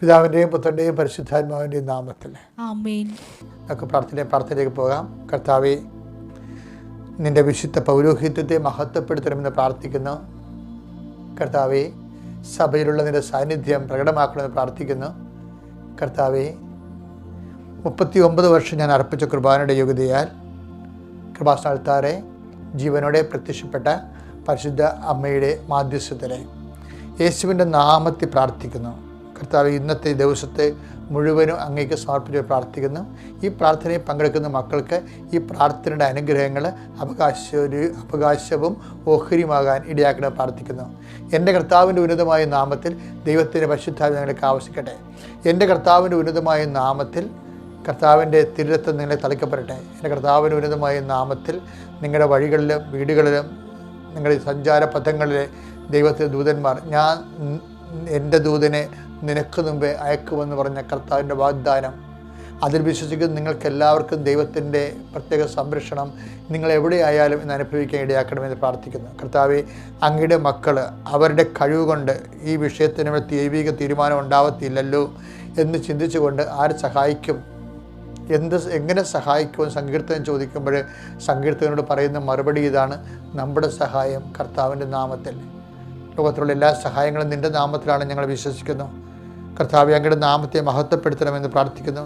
പിതാവിൻ്റെയും പുത്രൻ്റെയും പരിശുദ്ധാത്മാവിൻ്റെയും നാമത്തിൽ ആമേൻ. നമുക്ക് പ്രാർത്ഥനയിലേക്ക് പോകാം. കർത്താവേ, നിൻ്റെ വിശുദ്ധ പൗരോഹിത്യത്തെ മഹത്വപ്പെടുത്തണമെന്ന് പ്രാർത്ഥിക്കുന്നു. കർത്താവേ, സഭയിലുള്ള നിൻ്റെ സാന്നിധ്യം പ്രകടമാക്കണമെന്ന് പ്രാർത്ഥിക്കുന്നു. കർത്താവേ, 39 വർഷം ഞാൻ അർപ്പിച്ച കുർബാനയുടെ യോഗ്യതയാൽ കൃപാസ്ഥാനത്താറെ ജീവനോടെ പ്രത്യക്ഷപ്പെട്ട പരിശുദ്ധ അമ്മയുടെ മാധ്യസ്ഥത്തിലെ യേശുവിൻ്റെ നാമത്തിൽ പ്രാർത്ഥിക്കുന്നു. കർത്താവ്, ഇന്നത്തെ ദിവസത്തെ മുഴുവനും അങ്ങേക്ക് സമർപ്പിച്ച് പ്രാർത്ഥിക്കുന്നു. ഈ പ്രാർത്ഥനയിൽ പങ്കെടുക്കുന്ന മക്കൾക്ക് ഈ പ്രാർത്ഥനയുടെ അനുഗ്രഹങ്ങൾ അവകാശവും ഓഹരിയുമാകാൻ ഇടയാക്കണം പ്രാർത്ഥിക്കുന്നു. എൻ്റെ കർത്താവിൻ്റെ ഉന്നതമായ നാമത്തിൽ ദൈവത്തിൻ്റെ പരിശുദ്ധാത്മ ഞങ്ങൾക്ക് ആവശ്യിക്കട്ടെ. എൻ്റെ കർത്താവിൻ്റെ ഉന്നതമായ നാമത്തിൽ കർത്താവിൻ്റെ തിരുരത്വം നിങ്ങളെ തളിക്കപ്പെടട്ടെ. എൻ്റെ കർത്താവിൻ്റെ ഉന്നതമായ നാമത്തിൽ നിങ്ങളുടെ വഴികളിലും വീടുകളിലും നിങ്ങളുടെ സഞ്ചാര പഥങ്ങളിലെ ദൈവത്തിൻ്റെ ദൂതന്മാർ, ഞാൻ എൻ്റെ ദൂതനെ നിനക്ക് മുമ്പേ അയക്കുമെന്ന് പറഞ്ഞ കർത്താവിൻ്റെ വാഗ്ദാനം, അതിൽ വിശ്വസിക്കുന്ന നിങ്ങൾക്കെല്ലാവർക്കും ദൈവത്തിൻ്റെ പ്രത്യേക സംരക്ഷണം നിങ്ങൾ എവിടെയായാലും ഇന്ന് അനുഭവിക്കാൻ ഇടയാക്കണമെന്ന് പ്രാർത്ഥിക്കുന്നു. കർത്താവെ, അങ്ങയുടെ മക്കൾ അവരുടെ കഴിവ് കൊണ്ട് ഈ വിഷയത്തിന് ദൈവിക തീരുമാനം ഉണ്ടാവത്തില്ലല്ലോ എന്ന് ചിന്തിച്ചുകൊണ്ട് ആര് സഹായിക്കും, എങ്ങനെ സഹായിക്കുമെന്ന് സങ്കീർത്തനം ചോദിക്കുമ്പോൾ സങ്കീർത്തകനോട് പറയുന്ന മറുപടി ഇതാണ്: നമ്മുടെ സഹായം കർത്താവിൻ്റെ നാമത്തിൽ. ലോകത്തിലുള്ള എല്ലാ സഹായങ്ങളും നിൻ്റെ നാമത്തിലാണ് ഞങ്ങൾ വിശ്വസിക്കുന്നു. കർത്താവെ, അങ്ങയുടെ നാമത്തെ മഹത്വപ്പെടുത്തണമെന്ന് പ്രാർത്ഥിക്കുന്നു.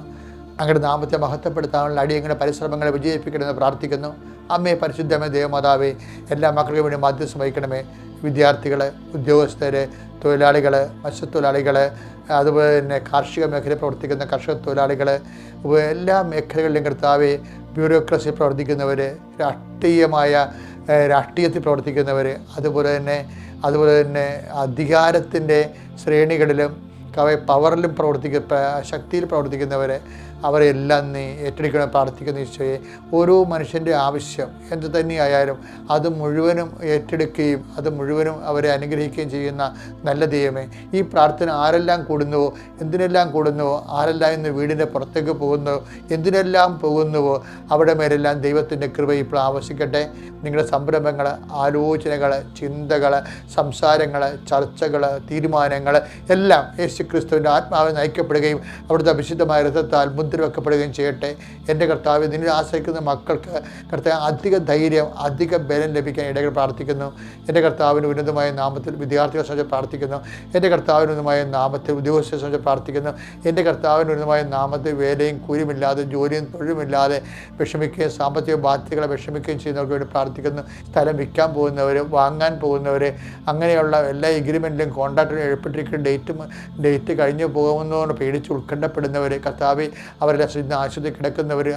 അങ്ങയുടെ നാമത്തെ മഹത്വപ്പെടുത്താനുള്ള അടിയങ്ങളുടെ പരിശ്രമങ്ങളെ വിജയിപ്പിക്കണമെന്ന് പ്രാർത്ഥിക്കുന്നു. അമ്മേ, പരിശുദ്ധമേ, ദേവമാതാവേ, എല്ലാ മക്കൾക്കും വേണ്ടി മാധ്യസ്ഥം വഹിക്കണമേ. വിദ്യാർത്ഥികൾ, ഉദ്യോഗസ്ഥർ, തൊഴിലാളികൾ, മത്സ്യത്തൊഴിലാളികൾ, അതുപോലെ തന്നെ കാർഷിക മേഖലയിൽ പ്രവർത്തിക്കുന്ന കർഷക തൊഴിലാളികൾ, എല്ലാ മേഖലകളിലും കർത്താവെ, ബ്യൂറോക്രസി പ്രവർത്തിക്കുന്നവർ, രാഷ്ട്രീയത്തിൽ പ്രവർത്തിക്കുന്നവർ, അതുപോലെ തന്നെ അധികാരത്തിൻ്റെ ശ്രേണികളിലും പവറിലും ശക്തിയിൽ പ്രവർത്തിക്കുന്നവരെ അവരെല്ലാം നീ ഏറ്റെടുക്കണം പ്രാർത്ഥിക്കുന്ന ഈശോയെ. ഓരോ മനുഷ്യൻ്റെ ആവശ്യം എന്ത് തന്നെയായാലും അത് മുഴുവനും ഏറ്റെടുക്കുകയും അത് മുഴുവനും അവരെ അനുഗ്രഹിക്കുകയും ചെയ്യുന്ന നല്ല ദൈവമേ, ഈ പ്രാർത്ഥന ആരെല്ലാം കൂടുന്നുവോ, എന്തിനെല്ലാം കൂടുന്നുവോ, ആരെല്ലാം ഇന്ന് വീടിൻ്റെ പുറത്തേക്ക് പോകുന്നുവോ, എന്തിനെല്ലാം പോകുന്നുവോ അവിടെ മേലെല്ലാം ദൈവത്തിൻ്റെ കൃപ ഇപ്പോൾ ആവശ്യിക്കട്ടെ. നിങ്ങളുടെ സംരംഭങ്ങൾ, ആലോചനകൾ, ചിന്തകൾ, സംസാരങ്ങൾ, ചർച്ചകൾ, തീരുമാനങ്ങൾ എല്ലാം യേശുക്രിസ്തുവിൻ്റെ ആത്മാവിൽ നയിക്കപ്പെടുകയും അവിടുത്തെ വിശുദ്ധമായ രഥത്താൽ മുദ്ര വെക്കപ്പെടുകയും ചെയ്യട്ടെ. എൻ്റെ കർത്താവ്, നിന്നെ ആശ്രയിക്കുന്ന മക്കൾക്ക് കർത്താവ് അധിക ധൈര്യം, അധിക ബലം ലഭിക്കാൻ ഇടകൾ പ്രാർത്ഥിക്കുന്നു. എൻ്റെ കർത്താവിന് ഉന്നതമായ നാമത്തിൽ വിദ്യാർത്ഥികളെ സംബന്ധിച്ച് പ്രാർത്ഥിക്കുന്നു. എൻ്റെ കർത്താവിന് ഉന്നതമായ നാമത്തിൽ ഉദ്യോഗസ്ഥരെ സംബന്ധിച്ച് പ്രാർത്ഥിക്കുന്നു. എൻ്റെ കർത്താവിന് ഉന്നതമായ നാമത്തിൽ വേലയും കൂലിയുമില്ലാതെ, ജോലിയും തൊഴിലുമില്ലാതെ വിഷമിക്കുകയും സാമ്പത്തിക ബാധ്യതകളെ വിഷമിക്കുകയും ചെയ്യുന്നവർക്ക് വേണ്ടി പ്രാർത്ഥിക്കുന്നു. സ്ഥലം വിൽക്കാൻ പോകുന്നവർ, വാങ്ങാൻ പോകുന്നവർ, അങ്ങനെയുള്ള എല്ലാ എഗ്രിമെൻറ്റിലും കോൺട്രാക്റ്റിലും ഏർപ്പെട്ടിരിക്കുന്ന ഡേറ്റ് കഴിഞ്ഞു പോകുമെന്നോട് പേടിച്ച് ഉത്കണ്ഠപ്പെടുന്നവർ, കർത്താവെ, അവരുടെ ആശുപത്രി കിടക്കുന്നവർ,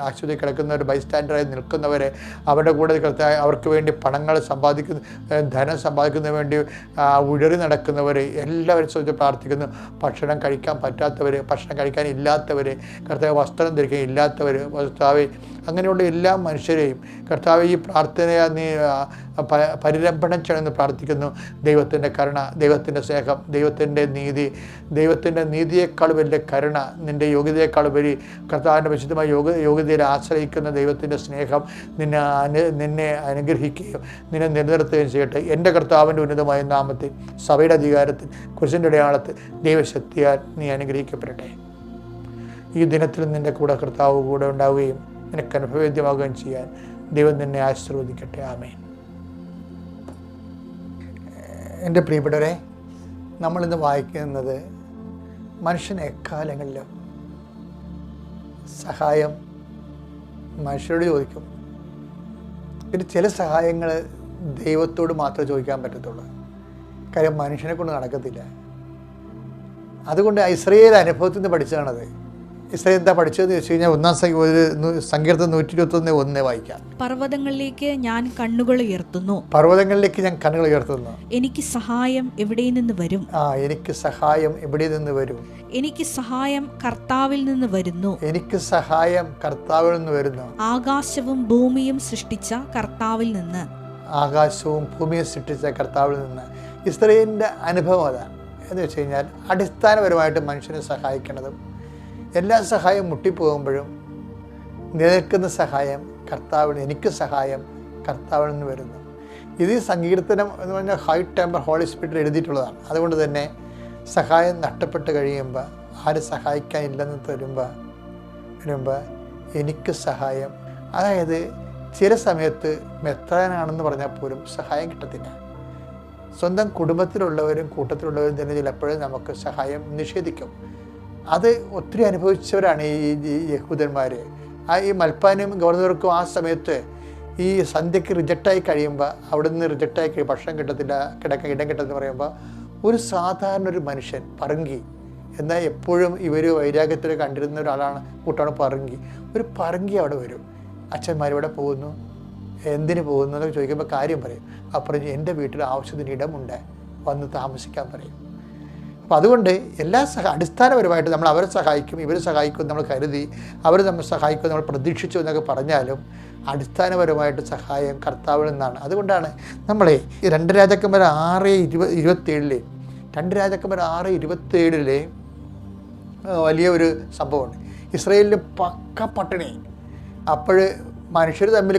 ബൈസ്റ്റാൻഡറായി നിൽക്കുന്നവർ, അവരുടെ കൂടെ കർത്താവ് അവർക്ക് വേണ്ടി ധനം സമ്പാദിക്കുന്നതിന് വേണ്ടി ഉഴറി നടക്കുന്നവർ, എല്ലാവരും ശ്രദ്ധിച്ച് പ്രാർത്ഥിക്കുന്നു. ഭക്ഷണം കഴിക്കാൻ പറ്റാത്തവർ, ഭക്ഷണം കഴിക്കാനില്ലാത്തവർ, കർത്താവ് വസ്ത്രം ധരിക്കാൻ ഇല്ലാത്തവർ, കർത്താവെ, അങ്ങനെയുള്ള എല്ലാ മനുഷ്യരെയും കർത്താവ് ഈ പ്രാർത്ഥനയെ നീ പരിരംഭണം ചെയ്യണമെന്ന് പ്രാർത്ഥിക്കുന്നു. ദൈവത്തിൻ്റെ കരുണ, ദൈവത്തിൻ്റെ സ്നേഹം, ദൈവത്തിൻ്റെ നീതിയേക്കാൾ വലിയ കരുണ, നിൻ്റെ യോഗ്യതയേക്കാൾ ഉപരി കർത്താവിൻ്റെ വിശുദ്ധമായ യോഗ്യതയിൽ ആശ്രയിക്കുന്ന ദൈവത്തിൻ്റെ സ്നേഹം നിന്നെ അനുഗ്രഹിക്കുകയും നിന്നെ നിലനിർത്തുകയും ചെയ്യട്ടെ. എൻ്റെ കർത്താവിൻ്റെ ഉന്നതമായ നാമത്തിൽ, സഭയുടെ അധികാരത്തിൽ, കുരിശിൻ്റെ അടയാളത്തിൽ, ദൈവശക്തിയാൽ നീ അനുഗ്രഹിക്കപ്പെടട്ടെ. ഈ ദിനത്തിൽ നിൻ്റെ കൂടെ കർത്താവ് കൂടെ ഉണ്ടാവുകയും നിനക്ക് അനുഭവവേദ്യമാകുകയും ചെയ്യാൻ ദൈവം നിന്നെ ആശീർവദിക്കട്ടെ. ആമേൻ. എൻ്റെ പ്രിയപ്പെട്ടവരെ, നമ്മളിന്ന് വായിക്കുന്നത് മനുഷ്യൻ എക്കാലങ്ങളിലും സഹായം മനുഷ്യരോട് ചോദിക്കും. പിന്നെ ചില സഹായങ്ങൾ ദൈവത്തോട് മാത്രമേ ചോദിക്കാൻ പറ്റത്തുള്ളൂ. കാര്യം മനുഷ്യനെ കൊണ്ട് നടക്കത്തില്ല. അതുകൊണ്ട് ഇസ്രായേൽ അനുഭവത്തിൽ നിന്ന് പഠിച്ചതാണത്. ഇസ്രായേൽ എന്താ പഠിച്ചതെന്ന് വെച്ച് കഴിഞ്ഞാൽ 1 സങ്കീർത്തനം 121:1 വായിക്കാം. പർവ്വതങ്ങളിലേക്ക് ഞാൻ കണ്ണുകൾ ഉയർത്തുന്നു, എനിക്ക് സഹായം എവിടെ നിന്ന് വരും? എനിക്ക് സഹായം എവിടെ നിന്ന് വരും? എനിക്ക് സഹായം കർത്താവിൽ നിന്ന് വരുന്നു, ആകാശവും ഭൂമിയും സൃഷ്ടിച്ച കർത്താവിൽ നിന്ന്. ഇസ്രായേലിൻ്റെ അനുഭവം അതാണ്. എന്ന് വെച്ച് കഴിഞ്ഞാൽ അടിസ്ഥാനപരമായിട്ട് മനുഷ്യനെ സഹായിക്കുന്നതും എല്ലാ സഹായം മുട്ടിപ്പോകുമ്പോഴും നിലനിൽക്കുന്ന സഹായം എനിക്ക് സഹായം കർത്താവിൽ നിന്ന് വരുന്നു. ഇത് ഈ സങ്കീർത്തനം എന്ന് പറഞ്ഞാൽ ഹൈ ടെമ്പർ ഹോളി സ്പിരിറ്റ് എഴുതിയിട്ടുള്ളതാണ്. അതുകൊണ്ട് തന്നെ സഹായം നഷ്ടപ്പെട്ട് കഴിയുമ്പോൾ ആരും സഹായിക്കാനില്ലെന്ന് വരുമ്പോൾ എനിക്ക് സഹായം, അതായത് ചില സമയത്ത് മെത്രാനാണെന്ന് പറഞ്ഞാൽ പോലും സഹായം കിട്ടത്തില്ല. സ്വന്തം കുടുംബത്തിലുള്ളവരും കൂട്ടത്തിലുള്ളവരും തന്നെ ചിലപ്പോഴും നമുക്ക് സഹായം നിഷേധിക്കും. അത് ഒത്തിരി അനുഭവിച്ചവരാണ് ഈ യഹൂദന്മാർ. ഈ മൽപ്പാനും ഗവർണർക്കും ആ സമയത്ത് ഈ സന്ധ്യയ്ക്ക് റിജക്റ്റായി കഴിയുമ്പോൾ അവിടെ നിന്ന് റിജക്റ്റായി കഴിയും, ഭക്ഷണം കിട്ടത്തില്ല, കിടക്കാൻ ഇടം കിട്ടത്തില്ല പറയുമ്പോൾ ഒരു സാധാരണ ഒരു മനുഷ്യൻ പറങ്കി, എന്നാൽ എപ്പോഴും ഇവർ വൈരാഗ്യത്തിൽ കണ്ടിരുന്ന ഒരാളാണ് കൂട്ടാണ് പറങ്കി. ഒരു പറങ്കി അവിടെ വരും, അച്ഛന്മാരിവിടെ പോകുന്നു, എന്തിന് പോകുന്നു എന്നൊക്കെ ചോദിക്കുമ്പോൾ കാര്യം പറയും. അപ്പുറം എൻ്റെ വീട്ടിൽ ആവശ്യത്തിന് ഇടമുണ്ട്, വന്ന് താമസിക്കാൻ പറയും. അപ്പം അതുകൊണ്ട് എല്ലാ അടിസ്ഥാനപരമായിട്ട് നമ്മൾ അവരെ സഹായിക്കും, ഇവർ സഹായിക്കും നമ്മൾ കരുതി, അവർ നമ്മൾ സഹായിക്കും നമ്മൾ പ്രതീക്ഷിച്ചു എന്നൊക്കെ പറഞ്ഞാലും അടിസ്ഥാനപരമായിട്ട് സഹായം കർത്താവിൽ നിന്നാണ്. അതുകൊണ്ടാണ് നമ്മളെ ഈ 2 രാജാക്കന്മാർ 6:27 2 രാജാക്കന്മാർ 6:27 വലിയൊരു സംഭവമുണ്ട്. ഇസ്രായേലിൽ പക്ക പട്ടിണി. അപ്പോൾ മനുഷ്യർ തമ്മിൽ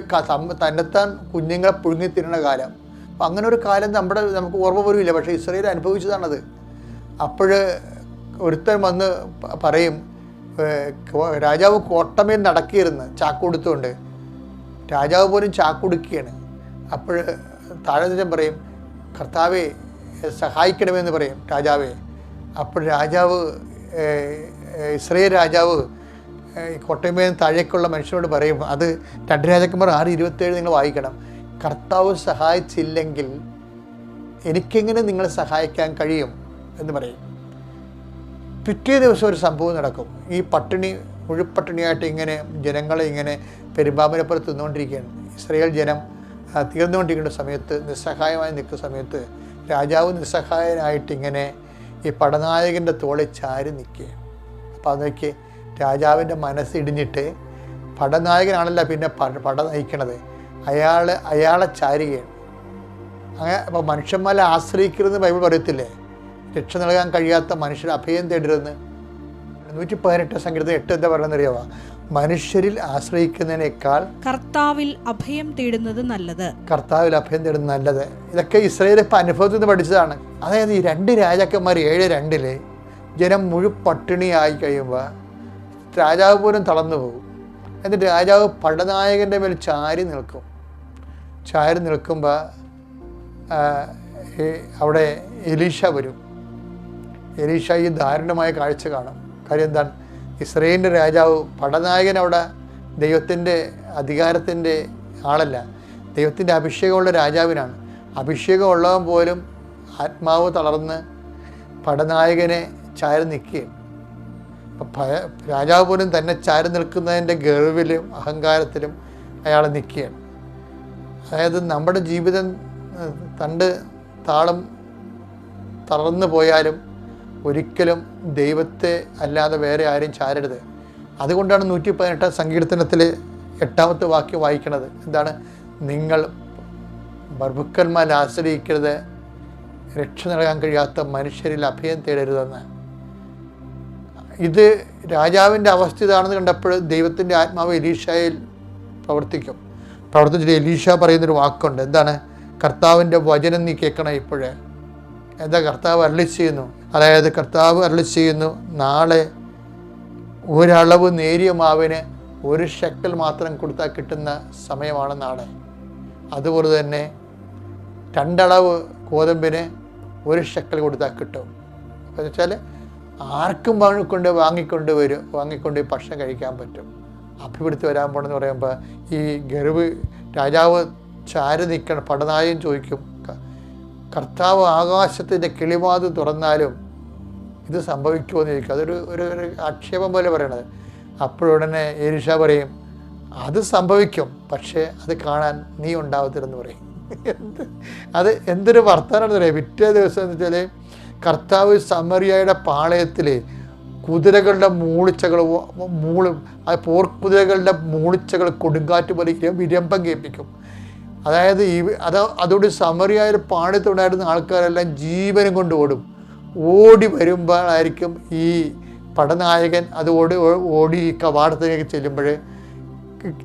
തന്നെത്താൻ കുഞ്ഞുങ്ങളെ പുഴുങ്ങി തിന്നുന്ന കാലം. അപ്പം അങ്ങനെ ഒരു കാലം നമുക്ക് ഓർമ്മ പോലും ഇല്ല, പക്ഷേ ഇസ്രായേൽ അനുഭവിച്ചതാണത്. അപ്പോൾ ഒരുത്തൻ വന്ന് പറയും, രാജാവ് കോട്ടമേൽ നടക്കിയിരുന്ന് ചാക്കുടുത്തുകൊണ്ട്, രാജാവ് പോലും ചാക്കുടുക്കുകയാണ്. അപ്പോൾ താഴെ പറയും, കർത്താവെ സഹായിക്കണമെന്ന് പറയും രാജാവേ. അപ്പോൾ ഇസ്രായേൽ രാജാവ് കോട്ടയമേൽ താഴേക്കുള്ള മനുഷ്യനോട് പറയും, അത് 2 രാജാക്കന്മാർ 6:27 നിങ്ങൾ വായിക്കണം. കർത്താവ് സഹായിച്ചില്ലെങ്കിൽ എനിക്കെങ്ങനെ നിങ്ങളെ സഹായിക്കാൻ കഴിയും എന്ന് പറയും. പിറ്റേ ദിവസം ഒരു സംഭവം നടക്കും. ഈ പട്ടിണി മുഴുപ്പട്ടിണിയായിട്ട് ഇങ്ങനെ ജനങ്ങളെ ഇങ്ങനെ പെരുമ്പാമ്പിനെപ്പോലെ തിന്നുകൊണ്ടിരിക്കുകയാണ്. ഇസ്രായേൽ ജനം തീർന്നുകൊണ്ടിരിക്കുന്ന സമയത്ത്, നിസ്സഹായമായി നിൽക്കുന്ന സമയത്ത് രാജാവ് നിസ്സഹായനായിട്ടിങ്ങനെ ഈ പടനായകൻ്റെ തോളിൽ ചാരി നിൽക്കുക. അപ്പോൾ അതൊക്കെ രാജാവിൻ്റെ മനസ്സിടിഞ്ഞിട്ട്, പടനായകനാണല്ല പിന്നെ പട നയിക്കണത്, അയാളെ ചാരുകയാണ്. അങ്ങനെ അപ്പോൾ മനുഷ്യന്മാരെ ആശ്രയിക്കരുതെന്ന് ബൈബിൾ പറയത്തില്ലേ? രക്ഷ നൽകാൻ കഴിയാത്ത മനുഷ്യർ അഭയം തേടരുതെന്ന്. 118 സങ്കീർത്തനം 8 എന്താ പറയുന്നറിയാവാ? മനുഷ്യരിൽ ആശ്രയിക്കുന്നതിനേക്കാൾ കർത്താവിൽ അഭയം തേടുന്നത് നല്ലത്. കർത്താവിൽ അഭയം തേടുന്നത് നല്ലത്. ഇതൊക്കെ ഇസ്രായേൽ ഇപ്പം അനുഭവത്തിൽ നിന്ന് പഠിച്ചതാണ്. അതായത് ഈ 2 രാജാക്കന്മാർ 7:2 ജനം പട്ടിണിയായി കഴിയുമ്പോൾ രാജാവ് പോലും തളർന്നു പോകും. എന്നിട്ട് രാജാവ് പടനായകൻ്റെ മേൽ ചാരി നിൽക്കുമ്പോൾ അവിടെ എലീഷ വരും. എലീഷ ഈ ദാരുണമായ കാഴ്ച കാണും. കാര്യം എന്താണ്? ഇസ്രായേലിൻ്റെ രാജാവ്, പടനായകൻ അവിടെ ദൈവത്തിൻ്റെ അധികാരത്തിൻ്റെ ആളല്ല, ദൈവത്തിൻ്റെ അഭിഷേകമുള്ള രാജാവിനാണ്. അഭിഷേകമുള്ളവൻ പോലും ആത്മാവ് തളർന്ന് പടനായകനെ ചാരി നിൽക്കുകയും, രാജാവ് പോലും തന്നെ ചാരി നിൽക്കുന്നതിൻ്റെ ഗർവിലും അഹങ്കാരത്തിലും അയാൾ നിൽക്കുകയാണ്. അതായത് നമ്മുടെ ജീവിതം താളം തളർന്നു പോയാലും ഒരിക്കലും ദൈവത്തെ അല്ലാതെ വേറെ ആരും ചാരരുത്. അതുകൊണ്ടാണ് 118 സങ്കീർത്തനത്തിൽ 8ാമത്തെ വാക്യം വായിക്കുന്നത്. എന്താണ്? നിങ്ങൾ പ്രഭുക്കന്മാരെ ആശ്രയിക്കരുത്, രക്ഷ നൽകാൻ കഴിയാത്ത മനുഷ്യരിൽ അഭയം തേടരുതെന്ന്. ഇത് രാജാവിൻ്റെ അവസ്ഥ ഇതാണെന്ന് കണ്ടപ്പോൾ ദൈവത്തിൻ്റെ ആത്മാവ് എലീഷയിൽ പ്രവർത്തിച്ചിട്ട് എലീഷ പറയുന്നൊരു വാക്കുണ്ട്. എന്താണ്? കർത്താവിൻ്റെ വചനം നീ കേൾക്കണം. ഇപ്പോഴേ എന്താ കർത്താവ് അരുളി ചെയ്യുന്നു? അതായത് കർത്താവ് അരുളി ചെയ്യുന്നു, നാളെ ഒരളവ് നേരിയ മാവിന് 1 ഷെക്കൽ മാത്രം കൊടുത്താൽ കിട്ടുന്ന സമയമാണ് നാളെ. അതുപോലെ തന്നെ 2 അളവ് ഗോതമ്പിന് 1 ഷെക്കൽ കൊടുത്താൽ കിട്ടും. എന്ന് വെച്ചാൽ ആർക്കും വാങ്ങിക്കൊണ്ട് ഭക്ഷണം കഴിക്കാൻ പറ്റും. അഭിവൃദ്ധി വരാൻ പോകണമെന്ന് പറയുമ്പോൾ ഈ ഗർവ് രാജാവ് ചാരി നിൽക്കണം. പടനായകൻ ചോദിക്കും, കർത്താവ് ആകാശത്തിൻ്റെ കിളിവാത് തുറന്നാലും ഇത് സംഭവിക്കുമോ എന്ന് ചോദിക്കും. അതൊരു ഒരു ആക്ഷേപം പോലെ പറയണത്. അപ്പോഴുടനെ എലീഷ പറയും, അത് സംഭവിക്കും, പക്ഷേ അത് കാണാൻ നീ ഉണ്ടാവത്തില്ലെന്ന് പറയും. എന്തൊരു വർത്തമാനമാണെന്ന് പറയാം. പിറ്റേ ദിവസം എന്ന് വെച്ചാൽ കർത്താവ് സമറിയയുടെ പാളയത്തിൽ കുതിരകളുടെ പോർക്കുതിരകളുടെ മൂളിച്ചകൾ കൊടുങ്കാറ്റ് പോലെ വിരമ്പം കേൾപ്പിക്കും. അതായത് അതോട് സമറിയായ പാളയത്തുണ്ടായിരുന്ന ആൾക്കാരെല്ലാം ജീവനും കൊണ്ട് ഓടി വരുമ്പോഴായിരിക്കും ഈ പടനായകൻ ഓടി കവാടത്തിലേക്ക്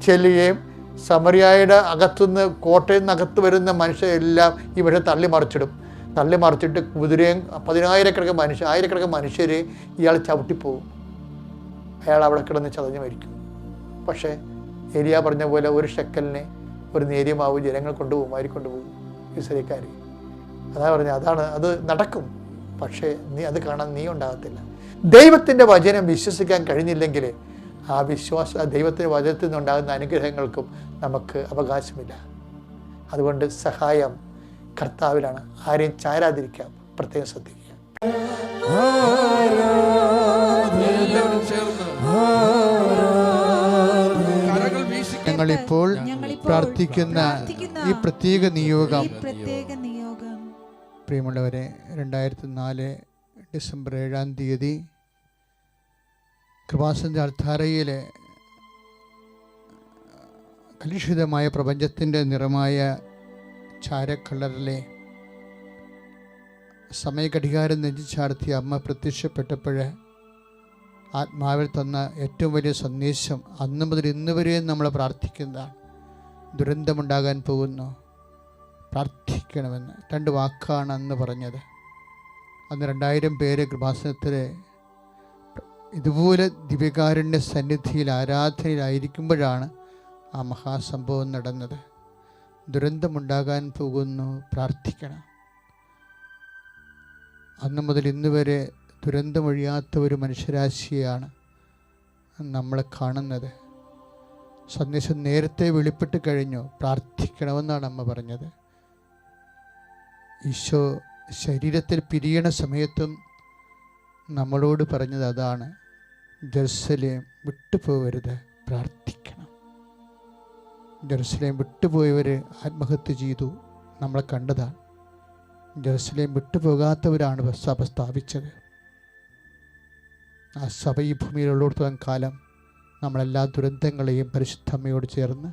ചെല്ലുകയും സമറിയായുടെ അകത്തുനിന്ന് കോട്ടയിൽ നിന്ന് അകത്ത് വരുന്ന മനുഷ്യരെല്ലാം ഇവിടെ തള്ളി മറിച്ചിടും. തള്ളി മറിച്ചിട്ട് കുതിരയും 10,000 മനുഷ്യർ ഇയാൾ ചവിട്ടിപ്പോവും. അയാൾ അവിടെ കിടന്ന് ചതഞ്ഞ് മരിക്കും. പക്ഷേ ഏലിയ പറഞ്ഞ പോലെ ഒരു ഷെക്കലിനെ ഒരു നേരിയ മാവ് ജനങ്ങൾ കൊണ്ടുപോകും, വാരിക്കൊണ്ടുപോകും ഇസ്രായേൽക്കാർ. അതാ പറഞ്ഞത്, അത് നടക്കും. പക്ഷേ അത് കാണാൻ നീ ഉണ്ടാകത്തില്ല. ദൈവത്തിൻ്റെ വചനം വിശ്വസിക്കാൻ കഴിഞ്ഞില്ലെങ്കിൽ ആ ദൈവത്തിൻ്റെ വചനത്തിൽ നിന്നുണ്ടാകുന്ന അനുഗ്രഹങ്ങൾക്കും നമുക്ക് അവകാശമില്ല. അതുകൊണ്ട് സഹായം കർത്താവിലാണ്. ആരെയും ചാരാതിരിക്കാം, പ്രത്യേകം ശ്രദ്ധിക്കുക. ഞങ്ങളിപ്പോൾ പ്രാർത്ഥിക്കുന്ന ഈ പ്രത്യേക നിയോഗം, പ്രിയമുള്ളവരെ, 2004 ഡിസംബർ 7-ാം തീയതി കൃപാസന അൾത്താരയിലെ കലുഷിതമായ പ്രപഞ്ചത്തിൻ്റെ നിറമായ ചാരക്കളറിലെ സമയഘടികാരം നെഞ്ചിച്ചാർത്തിയ അമ്മ പ്രത്യക്ഷപ്പെട്ടപ്പോൾ ആത്മാവിൽ തന്ന ഏറ്റവും വലിയ സന്ദേശം അന്ന് മുതൽ ഇന്ന് വരെയും നമ്മൾ പ്രാർത്ഥിക്കുന്നതാണ്. ദുരന്തമുണ്ടാകാൻ പോകുന്നു, പ്രാർത്ഥിക്കണമെന്ന് 2 വാക്കാണ് അന്ന് പറഞ്ഞത്. അന്ന് 2000 പേര് കൃപാസനത്തിൽ ഇതുപോലെ ദിവ്യകാരുണ്യ സന്നിധിയിൽ ആരാധനയിലായിരിക്കുമ്പോഴാണ് ആ മഹാസംഭവം നടന്നത്. ദുരന്തമുണ്ടാകാൻ പോകുന്നു, പ്രാർത്ഥിക്കണം. അന്ന് മുതൽ ഇന്ന് വരെ ദുരന്തമൊഴിയാത്ത ഒരു മനുഷ്യരാശിയാണ് നമ്മൾ കാണുന്നത്. സന്ദേശം നേരത്തെ വെളിപ്പെട്ട് കഴിഞ്ഞു, പ്രാർത്ഥിക്കണമെന്നാണ് അമ്മ പറഞ്ഞത്. ഈശോ ശരീരത്തിൽ പിരിയണ സമയത്തും നമ്മളോട് പറഞ്ഞത് അതാണ്, ജെറുസലേം വിട്ടുപോകരുത്, പ്രാർത്ഥിക്കണം. ജെറുസലേം വിട്ടുപോയവർ ആത്മഹത്യ ചെയ്തു, നമ്മളെ കണ്ടതാണ്. ജെറുസലേം വിട്ടുപോകാത്തവരാണ് സഭ സ്ഥാപിച്ചത്. ആ സഭ ഈ ഭൂമിയിലുള്ളിടത്തോളം കാലം നമ്മളെല്ലാ ദുരന്തങ്ങളെയും പരിശുദ്ധമ്മയോട് ചേർന്ന്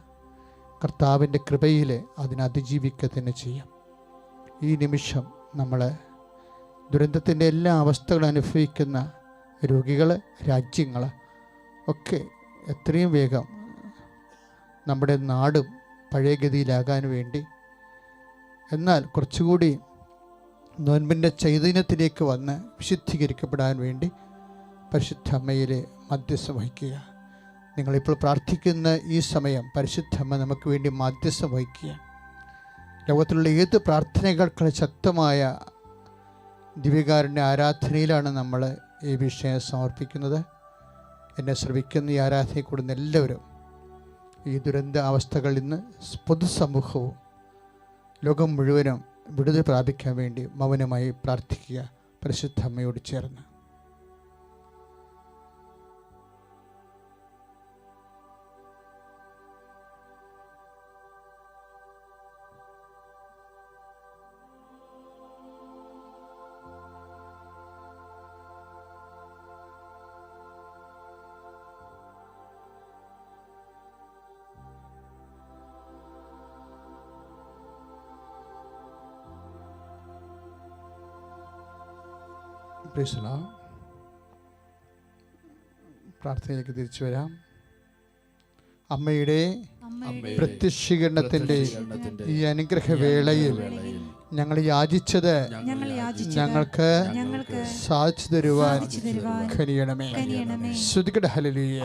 കർത്താവിൻ്റെ കൃപയിൽ അതിനെ അതിജീവിക്കുക തന്നെ ചെയ്യാം. ഈ നിമിഷം നമ്മൾ ദുരന്തത്തിൻ്റെ എല്ലാ അവസ്ഥകളും അനുഭവിക്കുന്ന രോഗികൾ, രാജ്യങ്ങൾ ഒക്കെ എത്രയും വേഗം നമ്മുടെ നാടും പഴയഗതിയിലാകാൻ വേണ്ടി, എന്നാൽ കുറച്ചുകൂടി നോൻപിൻ്റെ ചൈതന്യത്തിലേക്ക് വന്ന് വിശുദ്ധീകരിക്കപ്പെടാൻ വേണ്ടി പരിശുദ്ധ അമ്മയിൽ മധ്യസ്ഥം വഹിക്കുക. നിങ്ങളിപ്പോൾ പ്രാർത്ഥിക്കുന്ന ഈ സമയം പരിശുദ്ധ അമ്മ നമുക്ക് വേണ്ടി മധ്യസ്ഥം വഹിക്കുക. ലോകത്തിലുള്ള ഏത് പ്രാർത്ഥനകൾക്കും ശക്തമായ ദിവ്യകാരുണ്യ ആരാധനയിലാണ് നമ്മൾ ഈ വിഷയം സമർപ്പിക്കുന്നത്. എന്നെ ശ്രവിക്കുന്ന ഈ ആരാധനയിൽ കൂടുന്ന എല്ലാവരും ഈ ദുരന്ത അവസ്ഥകളിൽ നിന്ന് പൊതുസമൂഹവും ലോകം മുഴുവനും വിടുതൽ പ്രാപിക്കാൻ വേണ്ടി മൗനമായി പ്രാർത്ഥിക്കുക പരിശുദ്ധ അമ്മയോട് ചേർന്ന്. പ്രാർത്ഥനയിലേക്ക് തിരിച്ചു വരാം. അമ്മയുടെ പ്രത്യക്ഷീകരണത്തിൻ്റെ ഈ അനുഗ്രഹവേളയിൽ ഞങ്ങൾ യാചിച്ചത് ഞങ്ങൾക്ക് സാധിച്ചു തരുവാൻ കഴിയണമേ. ശ്രുതികട ഹല്ലേലൂയ.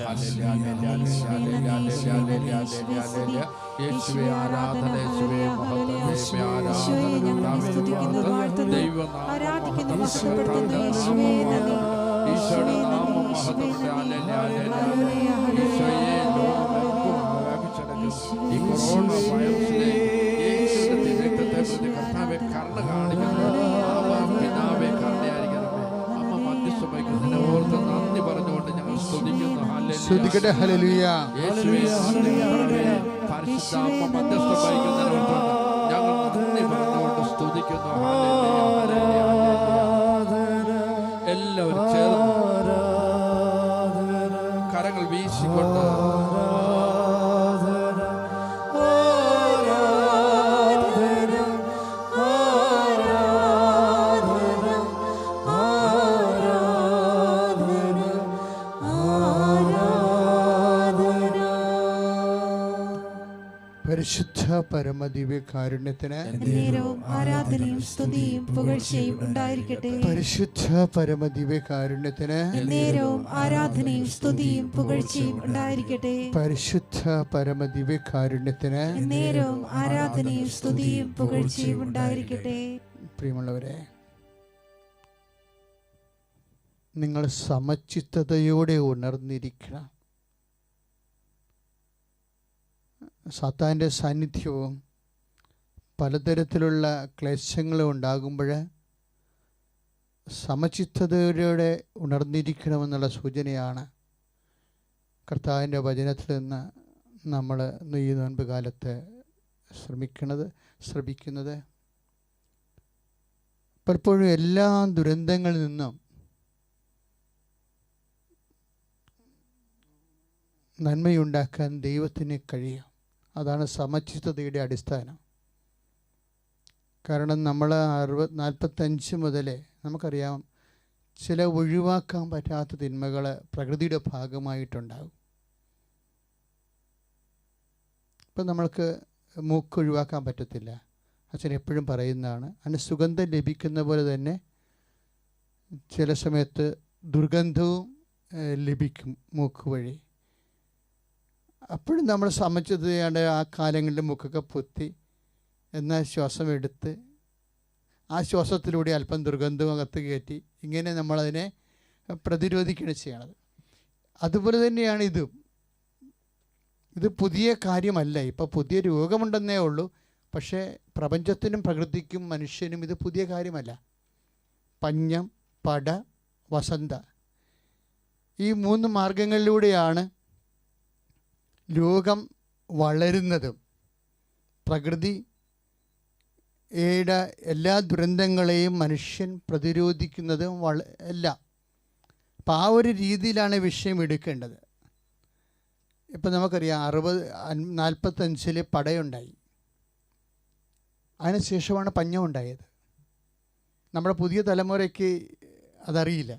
ശ്രുതികട ഹല്ലേലൂയ. എല്ലാവരും ചേർന്ന് കരങ്ങൾ വീശിക്കൊണ്ട് പരിശുദ്ധ പരമദിവ്യ കാരുണ്യത്തിന് നേരവും ആരാധനയും സ്തുതിയും പുകഴ്ചയും ഉണ്ടായിരിക്കട്ടെ. പരിശുദ്ധ പരമദിവ്യ കാരുണ്യത്തിന് നേരവും ആരാധനയും സ്തുതിയും പുകഴ്ചയും ഉണ്ടായിരിക്കട്ടെ. പരിശുദ്ധ പരമദിവ്യ കാരുണ്യത്തിന് നേരവും ആരാധനയും സ്തുതിയും പുകഴ്ചയും ഉണ്ടായിരിക്കട്ടെ. പ്രിയമുള്ളവരെ, നിങ്ങൾ സമചിത്തതയോടെ ഉണർന്നിരിക്കണം. സാത്താൻ്റെ സാന്നിധ്യവും പലതരത്തിലുള്ള ക്ലേശങ്ങളും ഉണ്ടാകുമ്പോൾ സമചിത്തതയോടെ ഉണർന്നിരിക്കണമെന്നുള്ള സൂചനയാണ് കർത്താവിൻ്റെ വചനത്തിൽ നിന്ന് നമ്മൾ ഈ നോൻപ് കാലത്ത് ശ്രമിക്കുന്നത്. പലപ്പോഴും എല്ലാ ദുരന്തങ്ങളിൽ നിന്നും നന്മയുണ്ടാക്കാൻ ദൈവത്തിന് കഴിയും. അതാണ് സമചിത്തതയുടെ അടിസ്ഥാനം. കാരണം നമ്മൾ 45 മുതൽ നമുക്കറിയാം, ചില ഒഴിവാക്കാൻ പറ്റാത്ത തിന്മകൾ പ്രകൃതിയുടെ ഭാഗമായിട്ടുണ്ടാകും. ഇപ്പം നമ്മൾക്ക് മൂക്ക് ഒഴിവാക്കാൻ പറ്റത്തില്ല. അച്ഛൻ എപ്പോഴും പറയുന്നതാണ്, അതിന് സുഗന്ധം ലഭിക്കുന്ന പോലെ തന്നെ ചില സമയത്ത് ദുർഗന്ധവും ലഭിക്കും മൂക്ക് വഴി. അപ്പോഴും നമ്മൾ സമചിത്തതയാണ് ആ കാലങ്ങളിൽ മൂക്കൊക്കെ പൊത്തി എന്നാൽ ശ്വാസം എടുത്ത് ആ ശ്വാസത്തിലൂടെ അല്പം ദുർഗന്ധവും അകത്ത് കയറ്റി ഇങ്ങനെ നമ്മളതിനെ പ്രതിരോധിക്കുകയാണ് ചെയ്യണത്. അതുപോലെ തന്നെയാണ് ഇതും. ഇത് പുതിയ കാര്യമല്ല. ഇപ്പോൾ പുതിയ രോഗമുണ്ടെന്നേ ഉള്ളൂ. പക്ഷേ പ്രപഞ്ചത്തിനും പ്രകൃതിക്കും മനുഷ്യനും ഇത് പുതിയ കാര്യമല്ല. പഞ്ഞം, പട, വസന്ത, ഈ 3 മാർഗങ്ങളിലൂടെയാണ് രോഗം വളരുന്നതും പ്രകൃതിയുടെ എല്ലാ ദുരന്തങ്ങളെയും മനുഷ്യൻ പ്രതിരോധിക്കുന്നതും എല്ലാം. അപ്പം ആ ഒരു രീതിയിലാണ് വിഷയം എടുക്കേണ്ടത്. ഇപ്പം നമുക്കറിയാം 45 പടയുണ്ടായി. അതിനുശേഷമാണ് പഞ്ഞം ഉണ്ടായത്. നമ്മുടെ പുതിയ തലമുറയ്ക്ക് അതറിയില്ല.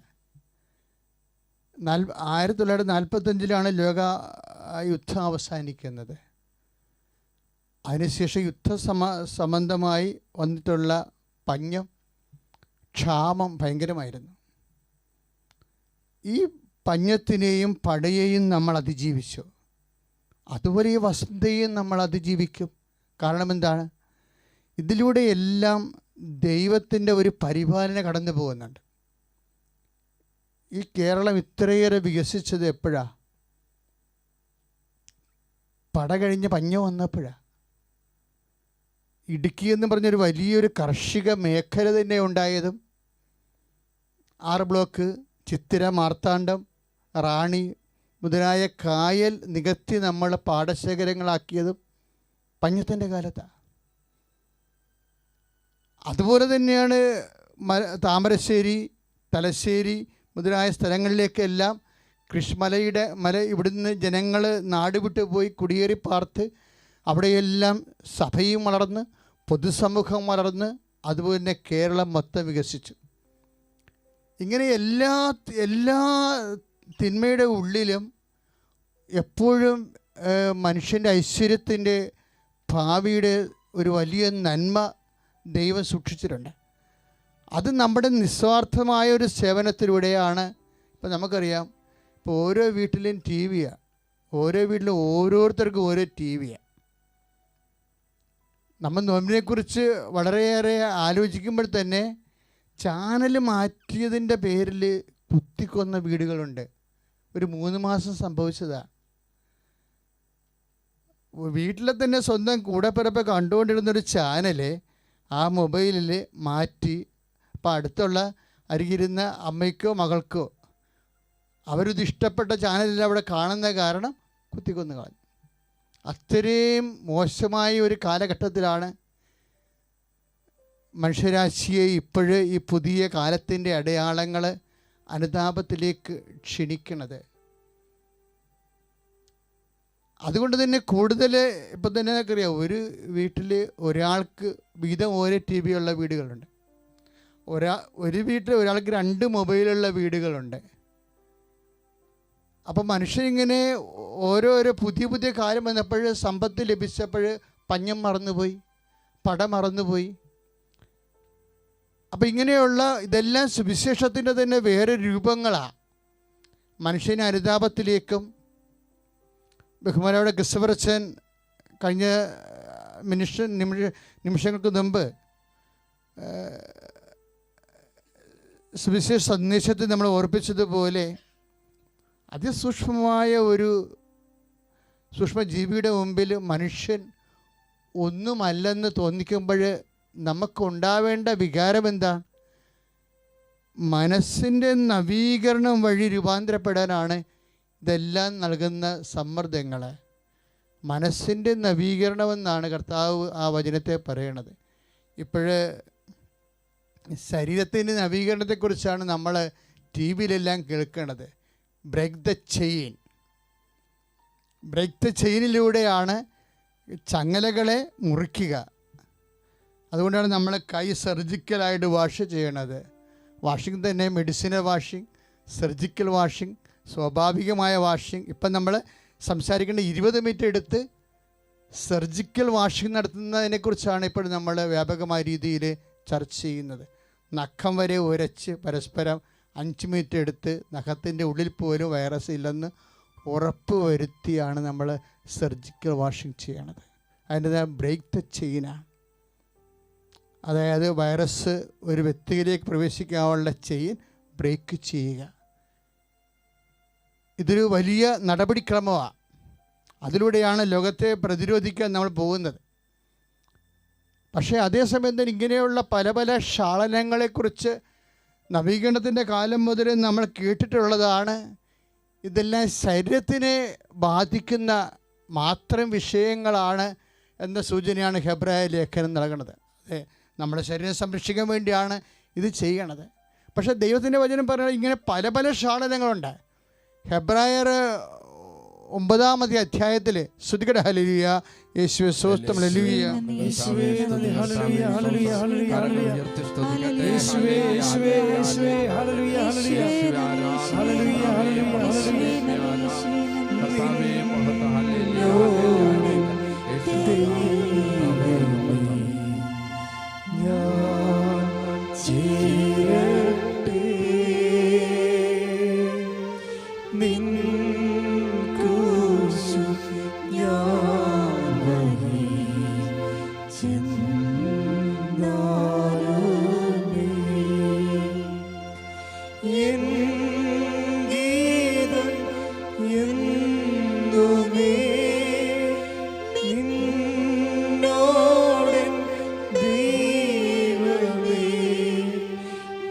1945 ലോക യുദ്ധം അവസാനിക്കുന്നത്. അതിനുശേഷം സംബന്ധമായി വന്നിട്ടുള്ള പഞ്ഞം, ക്ഷാമം ഭയങ്കരമായിരുന്നു. ഈ പഞ്ഞത്തിനെയും പടയെയും നമ്മൾ അതിജീവിച്ചു. അതുപോലെ ഈ വസന്തയെയും നമ്മൾ അതിജീവിക്കും. കാരണം എന്താണ്? ഇതിലൂടെ എല്ലാം ദൈവത്തിൻ്റെ ഒരു പരിപാലന കടന്നു പോകുന്നുണ്ട്. ഈ കേരളം ഇത്രയേറെ വികസിച്ചത് എപ്പോഴാണ്? പട കഴിഞ്ഞ് പഞ്ഞം വന്നപ്പോഴാണ്. ഇടുക്കി എന്ന് പറഞ്ഞൊരു വലിയൊരു കാർഷിക മേഖല തന്നെ ഉണ്ടായതും 6 ബ്ലോക്ക്, ചിത്തിര, മാർത്താണ്ഡം, റാണി മുതലായ കായൽ നികത്തി നമ്മൾ പാടശേഖരങ്ങളാക്കിയതും പഞ്ഞത്തിൻ്റെ കാലത്താണ്. അതുപോലെ തന്നെയാണ് താമരശ്ശേരി, തലശ്ശേരി മുതലായ സ്ഥലങ്ങളിലേക്കെല്ലാം കൃഷ്ണമലയുടെ ഇവിടുന്ന് ജനങ്ങൾ നാടുവിട്ട് പോയി കുടിയേറി പാർത്ത് അവിടെയെല്ലാം സഭയും വളർന്ന് പൊതുസമൂഹം വളർന്ന് അതുപോലെ തന്നെ കേരളം മൊത്തം വികസിച്ചു. ഇങ്ങനെ എല്ലാ തിന്മയുടെ ഉള്ളിലും എപ്പോഴും മനുഷ്യൻ്റെ ഐശ്വര്യത്തിൻ്റെ ഭാവിയുടെ ഒരു വലിയ നന്മ ദൈവം സൂക്ഷിച്ചിട്ടുണ്ട്. അത് നമ്മുടെ നിസ്വാർത്ഥമായ ഒരു സേവനത്തിലൂടെയാണ്. ഇപ്പം നമുക്കറിയാം, ഇപ്പോൾ ഓരോ വീട്ടിലും ടി വിയാണ്. ഓരോ വീട്ടിലും ഓരോരുത്തർക്കും ഓരോ ടി വിയാണ്. നമ്മൾ നോമ്പിനെക്കുറിച്ച് വളരെയേറെ ആലോചിക്കുമ്പോൾ തന്നെ ചാനൽ മാറ്റിയതിൻ്റെ പേരിൽ കുത്തിക്കൊന്ന വീടുകളുണ്ട്. ഒരു 3 മാസം സംഭവിച്ചതാണ്. വീട്ടിലെ തന്നെ സ്വന്തം കൂടെപ്പിറപ്പ് കണ്ടുകൊണ്ടിരുന്നൊരു ചാനൽ ആ മൊബൈലിൽ മാറ്റി. അപ്പോൾ അടുത്തുള്ള അരികിരുന്ന അമ്മയ്ക്കോ മകൾക്കോ അവരിത് ഇഷ്ടപ്പെട്ട ചാനലിൽ അവിടെ കാണുന്ന കാരണം കുത്തിക്കൊന്നു കളഞ്ഞു. അത്രയും മോശമായ ഒരു കാലഘട്ടത്തിലാണ് മനുഷ്യരാശിയെ ഇപ്പോഴ് ഈ പുതിയ കാലത്തിൻ്റെ അടയാളങ്ങൾ അനുതാപത്തിലേക്ക് ക്ഷണിക്കുന്നത്. അതുകൊണ്ട് തന്നെ കൂടുതൽ ഇപ്പം തന്നെ നമുക്കറിയാം, ഒരു വീട്ടിൽ ഒരാൾക്ക് വീതം ഓരോ ടി വി ഉള്ള വീടുകളുണ്ട്. ഒരു വീട്ടിൽ ഒരാൾക്ക് 2 മൊബൈലുള്ള വീടുകളുണ്ട്. അപ്പം മനുഷ്യനിങ്ങനെ ഓരോരോ പുതിയ കാര്യം വന്നപ്പോൾ, സമ്പത്ത് ലഭിച്ചപ്പോൾ പഞ്ഞം മറന്നുപോയി, പട മറന്നുപോയി. അപ്പം ഇങ്ങനെയുള്ള ഇതെല്ലാം സുവിശേഷത്തിൻ്റെ തന്നെ വേറെ രൂപങ്ങളാണ്. മനുഷ്യനെ അനുതാപത്തിലേക്കും, ബഹുമാനോടെ ക്രിസ്തുവറച്ചൻ കഴിഞ്ഞ നിമിഷങ്ങൾക്ക് മുമ്പ് സുവിശേഷ സന്ദേശത്തിൽ നമ്മൾ ഓർപ്പിച്ചതുപോലെ അതിസൂക്ഷ്മമായ ഒരു സൂക്ഷ്മജീവിയുടെ മുമ്പിൽ മനുഷ്യൻ ഒന്നുമല്ലെന്ന് തോന്നിക്കുമ്പോൾ നമുക്കുണ്ടാവേണ്ട വികാരം എന്താണ്? മനസ്സിൻ്റെ നവീകരണം വഴി രൂപാന്തരപ്പെടാനാണ് ഇതെല്ലാം നൽകുന്ന സമ്മർദ്ദങ്ങൾ. മനസ്സിൻ്റെ നവീകരണമെന്നാണ് കർത്താവ് ആ വചനത്തെ പറയണത്. ഇപ്പോഴ് ശരീരത്തിൻ്റെ നവീകരണത്തെക്കുറിച്ചാണ് നമ്മൾ ടി വിയിലെല്ലാം കേൾക്കുന്നത്. Break the chain. Break the ചെയിനിലൂടെയാണ് ചങ്ങലകളെ മുറിക്കുക. അതുകൊണ്ടാണ് നമ്മൾ കൈ സർജിക്കലായിട്ട് വാഷ് ചെയ്യണത്. വാഷിംഗ് തന്നെ മെഡിസിനൽ വാഷിംഗ്, സർജിക്കൽ വാഷിംഗ്, സ്വാഭാവികമായ വാഷിംഗ്. ഇപ്പം നമ്മൾ സംസാരിക്കേണ്ട 20 മിനിറ്റ് എടുത്ത് സർജിക്കൽ വാഷിംഗ് നടത്തുന്നതിനെക്കുറിച്ചാണ് ഇപ്പോൾ നമ്മൾ വ്യാപകമായ രീതിയിൽ ചർച്ച ചെയ്യുന്നത്. നഖം വരെ ഉരച്ച് പരസ്പരം 5 മിനിറ്റ് എടുത്ത് നഖത്തിൻ്റെ ഉള്ളിൽ പോലും വൈറസ് ഇല്ലെന്ന് ഉറപ്പ് വരുത്തിയാണ് നമ്മൾ സർജിക്കൽ വാഷിംഗ് ചെയ്യണത്. അതിൻ്റെ ബ്രേക്ക് ദ ചെയിനാണ്. അതായത് വൈറസ് ഒരു വ്യക്തിയിലേക്ക് പ്രവേശിക്കാനുള്ള ചെയിൻ ബ്രേക്ക് ചെയ്യുക. ഇതൊരു വലിയ നടപടിക്രമമാണ്. അതിലൂടെയാണ് ലോകത്തെ പ്രതിരോധിക്കാൻ നമ്മൾ പോകുന്നത്. പക്ഷേ അതേസമയം തന്നെ ഇങ്ങനെയുള്ള പല പല ക്ഷാളനങ്ങളെക്കുറിച്ച് നവീകരണത്തിൻ്റെ കാലം മുതൽ നമ്മൾ കേട്ടിട്ടുള്ളതാണ്. ഇതെല്ലാം ശരീരത്തിനെ ബാധിക്കുന്ന മാത്രം വിഷയങ്ങളാണ് എന്ന സൂചനയാണ് ഹെബ്രായ ലേഖനം നൽകുന്നത്. അതെ, നമ്മുടെ ശരീരം സംരക്ഷിക്കാൻ വേണ്ടിയാണ് ഇത് ചെയ്യണത്. പക്ഷേ ദൈവത്തിൻ്റെ വചനം പറഞ്ഞാൽ ഇങ്ങനെ പല പല ക്ഷാളനങ്ങളുണ്ട്. ഹെബ്രായർ 9-ാമത്തെ അധ്യായത്തിൽ സ്തുതിക്കട്ടെ, ഹല്ലേലൂയ, യേശുവേ സ്തോത്രം, ഹല്ലേലൂയ, യേശുവേ നന്ദി, ഹല്ലേലൂയ, ഹല്ലേലൂയ, ഹല്ലേലൂയ, ഹല്ലേലൂയ, യേശുവേ, യേശുവേ, യേശുവേ, ഹല്ലേലൂയ, ഹല്ലേലൂയ, ഹല്ലേലൂയ, ഹല്ലേലൂയ, കർത്താവേ മഹത്വം, ഹല്ലേലൂയ, ഞാൻ ചേരട്ടെ നിൻ ക്രൂശു ഞാൻ വഹിച്ചെന്നാലുമേ എൻ ഗീതം എന്നുമേ നിന്നോടൻ ദൈവമേ,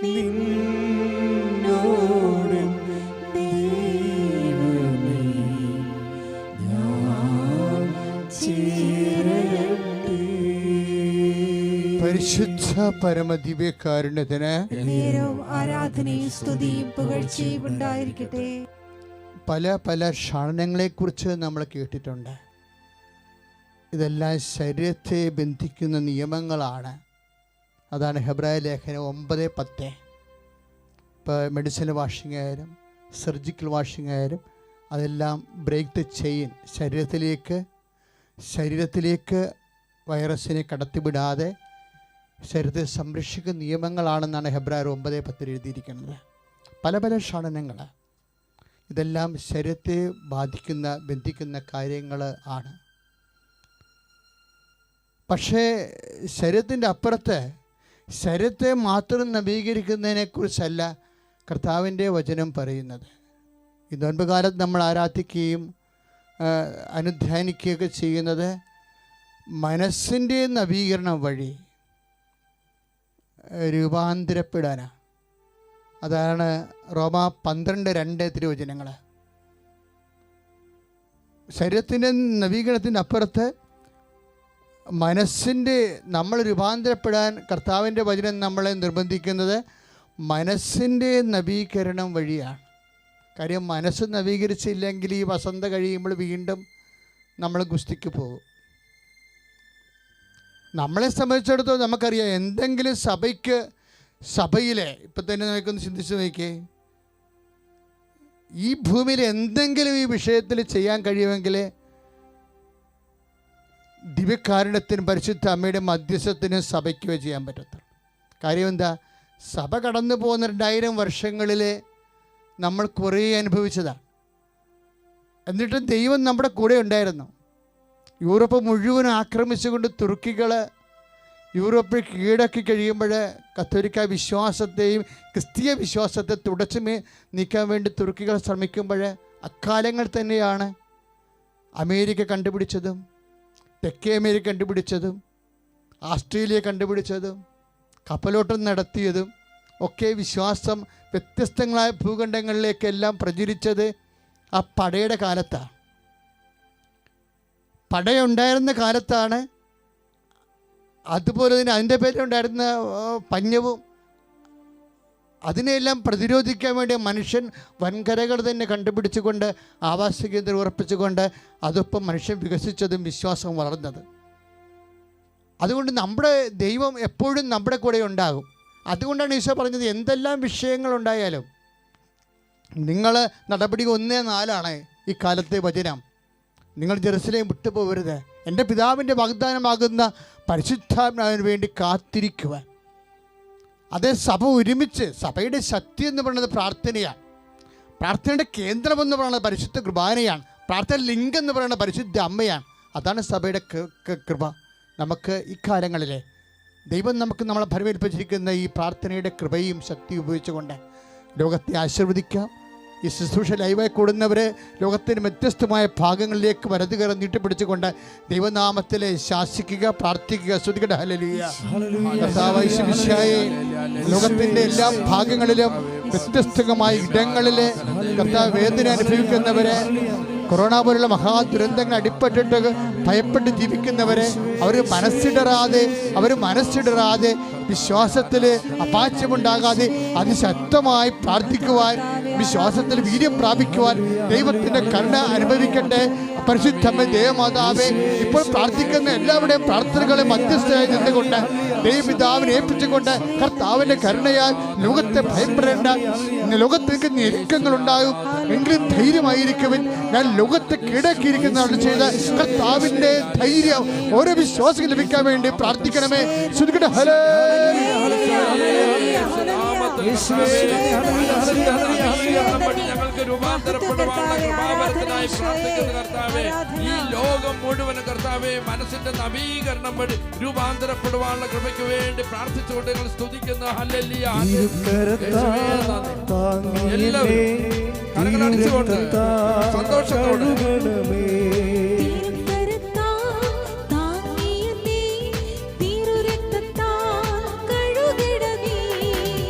നിന്നോടൻ ദൈവമേ ഞാൻ ചേരട്ടെ. പരിശുദ്ധ പരമദിവ്യകാരുണ്യത്തിന് നേരവും ആരാധനയും സ്തുതിയും പുകഴ്ചയും ഉണ്ടായിരിക്കട്ടെ. പല പല ക്ഷാളനങ്ങളെക്കുറിച്ച് നമ്മൾ കേട്ടിട്ടുണ്ട്. ഇതെല്ലാം ശരീരത്തെ ബന്ധിക്കുന്ന നിയമങ്ങളാണ്. അതാണ് ഹെബ്രായ ലേഖനം 9:10. ഇപ്പോൾ മെഡിസിൻ വാഷിംഗ് ആയാലും സർജിക്കൽ വാഷിംഗ് ആയാലും അതെല്ലാം ബ്രേക്ക് ദ ചെയിൻ, ശരീരത്തിലേക്ക് വൈറസിനെ കടത്തിവിടാതെ ശരീരത്തെ സംരക്ഷിക്കുന്ന നിയമങ്ങളാണെന്നാണ് ഹെബ്രായർ 9:10 എഴുതിയിരിക്കുന്നത്. പല പല ക്ഷാളനങ്ങൾ, ഇതെല്ലാം ശരീരത്തെ ബാധിക്കുന്ന ബന്ധിക്കുന്ന കാര്യങ്ങൾ ആണ്. പക്ഷേ ശരീരത്തിൻ്റെ അപ്പുറത്ത് ശരീരത്തെ മാത്രം നവീകരിക്കുന്നതിനെക്കുറിച്ചല്ല കർത്താവിൻ്റെ വചനം പറയുന്നത്. ഈ നോൻപ് കാലത്ത് നമ്മൾ ആരാധിക്കുകയും അനുധ്യാനിക്കുകയൊക്കെ ചെയ്യുന്നത് മനസ്സിൻ്റെ നവീകരണം വഴി രൂപാന്തരപ്പെടാനാണ്. അതാണ് റോമ 12:2 തിരുവചനങ്ങൾ. ശരീരത്തിൻ്റെ നവീകരണത്തിൻ്റെ അപ്പുറത്ത് മനസ്സിൻ്റെ നമ്മൾ രൂപാന്തരപ്പെടാൻ കർത്താവിൻ്റെ വചനം നമ്മളെ നിർബന്ധിക്കുന്നത് മനസ്സിൻ്റെ നവീകരണം വഴിയാണ്. കാര്യം മനസ്സ് നവീകരിച്ചില്ലെങ്കിൽ ഈ വസന്ത കഴിയുമ്പോൾ വീണ്ടും നമ്മൾ ഗുസ്തിക്ക് പോകും. നമ്മളെ സംബന്ധിച്ചിടത്തോളം നമുക്കറിയാം, എന്തെങ്കിലും സഭയിലെ ഇപ്പം തന്നെ നമുക്കൊന്ന് ചിന്തിച്ച് നോക്കിയേ, ഈ ഭൂമിയിൽ എന്തെങ്കിലും ഈ വിഷയത്തിൽ ചെയ്യാൻ കഴിയുമെങ്കിൽ ദിവ്യകാരുണ്യത്തിനും പരിശുദ്ധ അമ്മയുടെ മധ്യസ്ഥത്തിനും സഭയ്ക്കുകയോ ചെയ്യാൻ പറ്റത്തുള്ളൂ. കാര്യം എന്താ? സഭ കടന്നു പോകുന്ന 2000 വർഷങ്ങളിൽ നമ്മൾ കുറേ അനുഭവിച്ചതാണ്. എന്നിട്ട് ദൈവം നമ്മുടെ കൂടെ ഉണ്ടായിരുന്നു. യൂറോപ്പ് മുഴുവൻ ആക്രമിച്ചുകൊണ്ട് തുർക്കികൾ യൂറോപ്പിൽ കീഴടക്കി കഴിയുമ്പോൾ കത്തോലിക്ക വിശ്വാസത്തെയും ക്രിസ്തീയ വിശ്വാസത്തെ തുടച്ചു നീക്കാൻ വേണ്ടി തുർക്കികൾ ശ്രമിക്കുമ്പോൾ അക്കാലങ്ങൾ തന്നെയാണ് അമേരിക്ക കണ്ടുപിടിച്ചതും തെക്കേ അമേരിക്ക കണ്ടുപിടിച്ചതും ആസ്ട്രേലിയ കണ്ടുപിടിച്ചതും കപ്പലോട്ടം നടത്തിയതും ഒക്കെ വിശ്വാസം വ്യത്യസ്തങ്ങളായ ഭൂഖണ്ഡങ്ങളിലേക്കെല്ലാം പ്രചരിച്ചത് ആ പടയുടെ കാലത്താണ്. പടയുണ്ടായിരുന്ന കാലത്താണ്. അതുപോലെ തന്നെ അതിൻ്റെ പേരിലുണ്ടായിരുന്ന പഞ്ഞവും അതിനെല്ലാം പ്രതിരോധിക്കാൻ വേണ്ടി മനുഷ്യൻ വൻകരകൾ തന്നെ കണ്ടുപിടിച്ചുകൊണ്ട് ആവാസ കേന്ദ്രം ഉറപ്പിച്ചുകൊണ്ട് അതൊപ്പം മനുഷ്യൻ വികസിച്ചതും വിശ്വാസം വളർന്നത്. അതുകൊണ്ട് നമ്മുടെ ദൈവം എപ്പോഴും നമ്മുടെ കൂടെ ഉണ്ടാകും. അതുകൊണ്ടാണ് ഈശോ പറഞ്ഞത്, എന്തെല്ലാം വിഷയങ്ങളുണ്ടായാലും നിങ്ങൾ നടപടി 1:4 ഈ കാലത്തെ വചനം. നിങ്ങൾ ജെറുസലേം വിട്ടുപോകരുത്, എൻ്റെ പിതാവിൻ്റെ വാഗ്ദാനമാകുന്ന പരിശുദ്ധാത്മാവിന് വേണ്ടി കാത്തിരിക്കുവാൻ. അതേ സഭ ഒരുമിച്ച്, സഭയുടെ ശക്തി എന്ന് പറയുന്നത് പ്രാർത്ഥനയാണ്. പ്രാർത്ഥനയുടെ കേന്ദ്രമെന്ന് പറയുന്നത് പരിശുദ്ധ കുർബാനയാണ്. പ്രാർത്ഥന ലിംഗം എന്ന് പറയുന്നത് പരിശുദ്ധ അമ്മയാണ്. അതാണ് സഭയുടെ കൃപ. നമുക്ക് ഇക്കാലങ്ങളിൽ ദൈവം നമ്മളെ ഭരമേൽപ്പിച്ചിരിക്കുന്ന ഈ പ്രാർത്ഥനയുടെ കൃപയും ശക്തിയും ഉപയോഗിച്ചുകൊണ്ട് ലോകത്തെ ആശീർവദിക്കാം. ഈ ശുശ്രൂഷ ലൈവായി കൂടുന്നവർ ലോകത്തിന് വ്യത്യസ്തമായ ഭാഗങ്ങളിലേക്ക് വലതു കയറി നീട്ടിപ്പിടിച്ചുകൊണ്ട് ദൈവനാമത്തിൽ ശാസിക്കുക, പ്രാർത്ഥിക്കുക, സ്തുതിക്കട്ടെ. ഹല്ലേലൂയ. കർത്താവായ യേശുമിശിഹായേ, ലോകത്തിൻ്റെ എല്ലാ ഭാഗങ്ങളിലും വ്യത്യസ്തമായ ഇടങ്ങളിൽ കർത്താവ് വേദന അനുഭവിക്കുന്നവരെ, കൊറോണ പോലുള്ള മഹാദുരന്തങ്ങൾ അടിപ്പെട്ടിട്ട് ഭയപ്പെട്ട് ജീവിക്കുന്നവരെ അവർ മനസ്സിടറാതെ വിശ്വാസത്തിൽ അപാച്യമുണ്ടാകാതെ അതിശക്തമായി പ്രാർത്ഥിക്കുവാൻ, വിശ്വാസത്തിൽ വീര്യം പ്രാപിക്കുവാൻ ദൈവത്തിൻ്റെ കരുണ അനുഭവിക്കട്ടെ. പരിശുദ്ധമ്മ ദേവമാതാവേ, ഇപ്പോൾ പ്രാർത്ഥിക്കുന്ന എല്ലാവരുടെയും പ്രാർത്ഥനകളെ മധ്യസ്ഥയായി നിന്നുകൊണ്ട് ദൈവപിതാവിനെ ഏൽപ്പിച്ചുകൊണ്ട് കർത്താവിൻ്റെ കരുണയാൽ ലോകത്തെ ഭയപ്പെടേണ്ട. ലോകത്തേക്ക് ഞെരുക്കങ്ങളുണ്ടാകും, എങ്കിലും ധൈര്യമായിരിക്കുവിൻ. ഞാൻ ലോകത്തെ കീഴടക്കിയിരിക്കുന്നതാണ് ചെയ്ത കർത്താവിൻ്റെ ധൈര്യം ഓരോ വിശ്വാസികൾ ലഭിക്കാൻ വേണ്ടി പ്രാർത്ഥിക്കണമേ. ശ്രുതിക്കട്ടെ. ഞങ്ങൾക്ക് രൂപാന്തരപ്പെടുവാനുള്ള കൃപാവരത്തിനായി പ്രാർത്ഥിക്കുന്ന കർത്താവേ, ഈ ലോകം മുഴുവൻ കർത്താവേ മനസ്സിന്റെ നവീകരണം വഴി രൂപാന്തരപ്പെടുവാനുള്ള കൃപയ്ക്ക് വേണ്ടി പ്രാർത്ഥിച്ചുകൊണ്ട് ഞങ്ങൾ സ്തുതിക്കുന്നു. ഹല്ലേലൂയ. എല്ലാവരും കരങ്ങളടിച്ചുകൊണ്ട് സന്തോഷത്തോടെ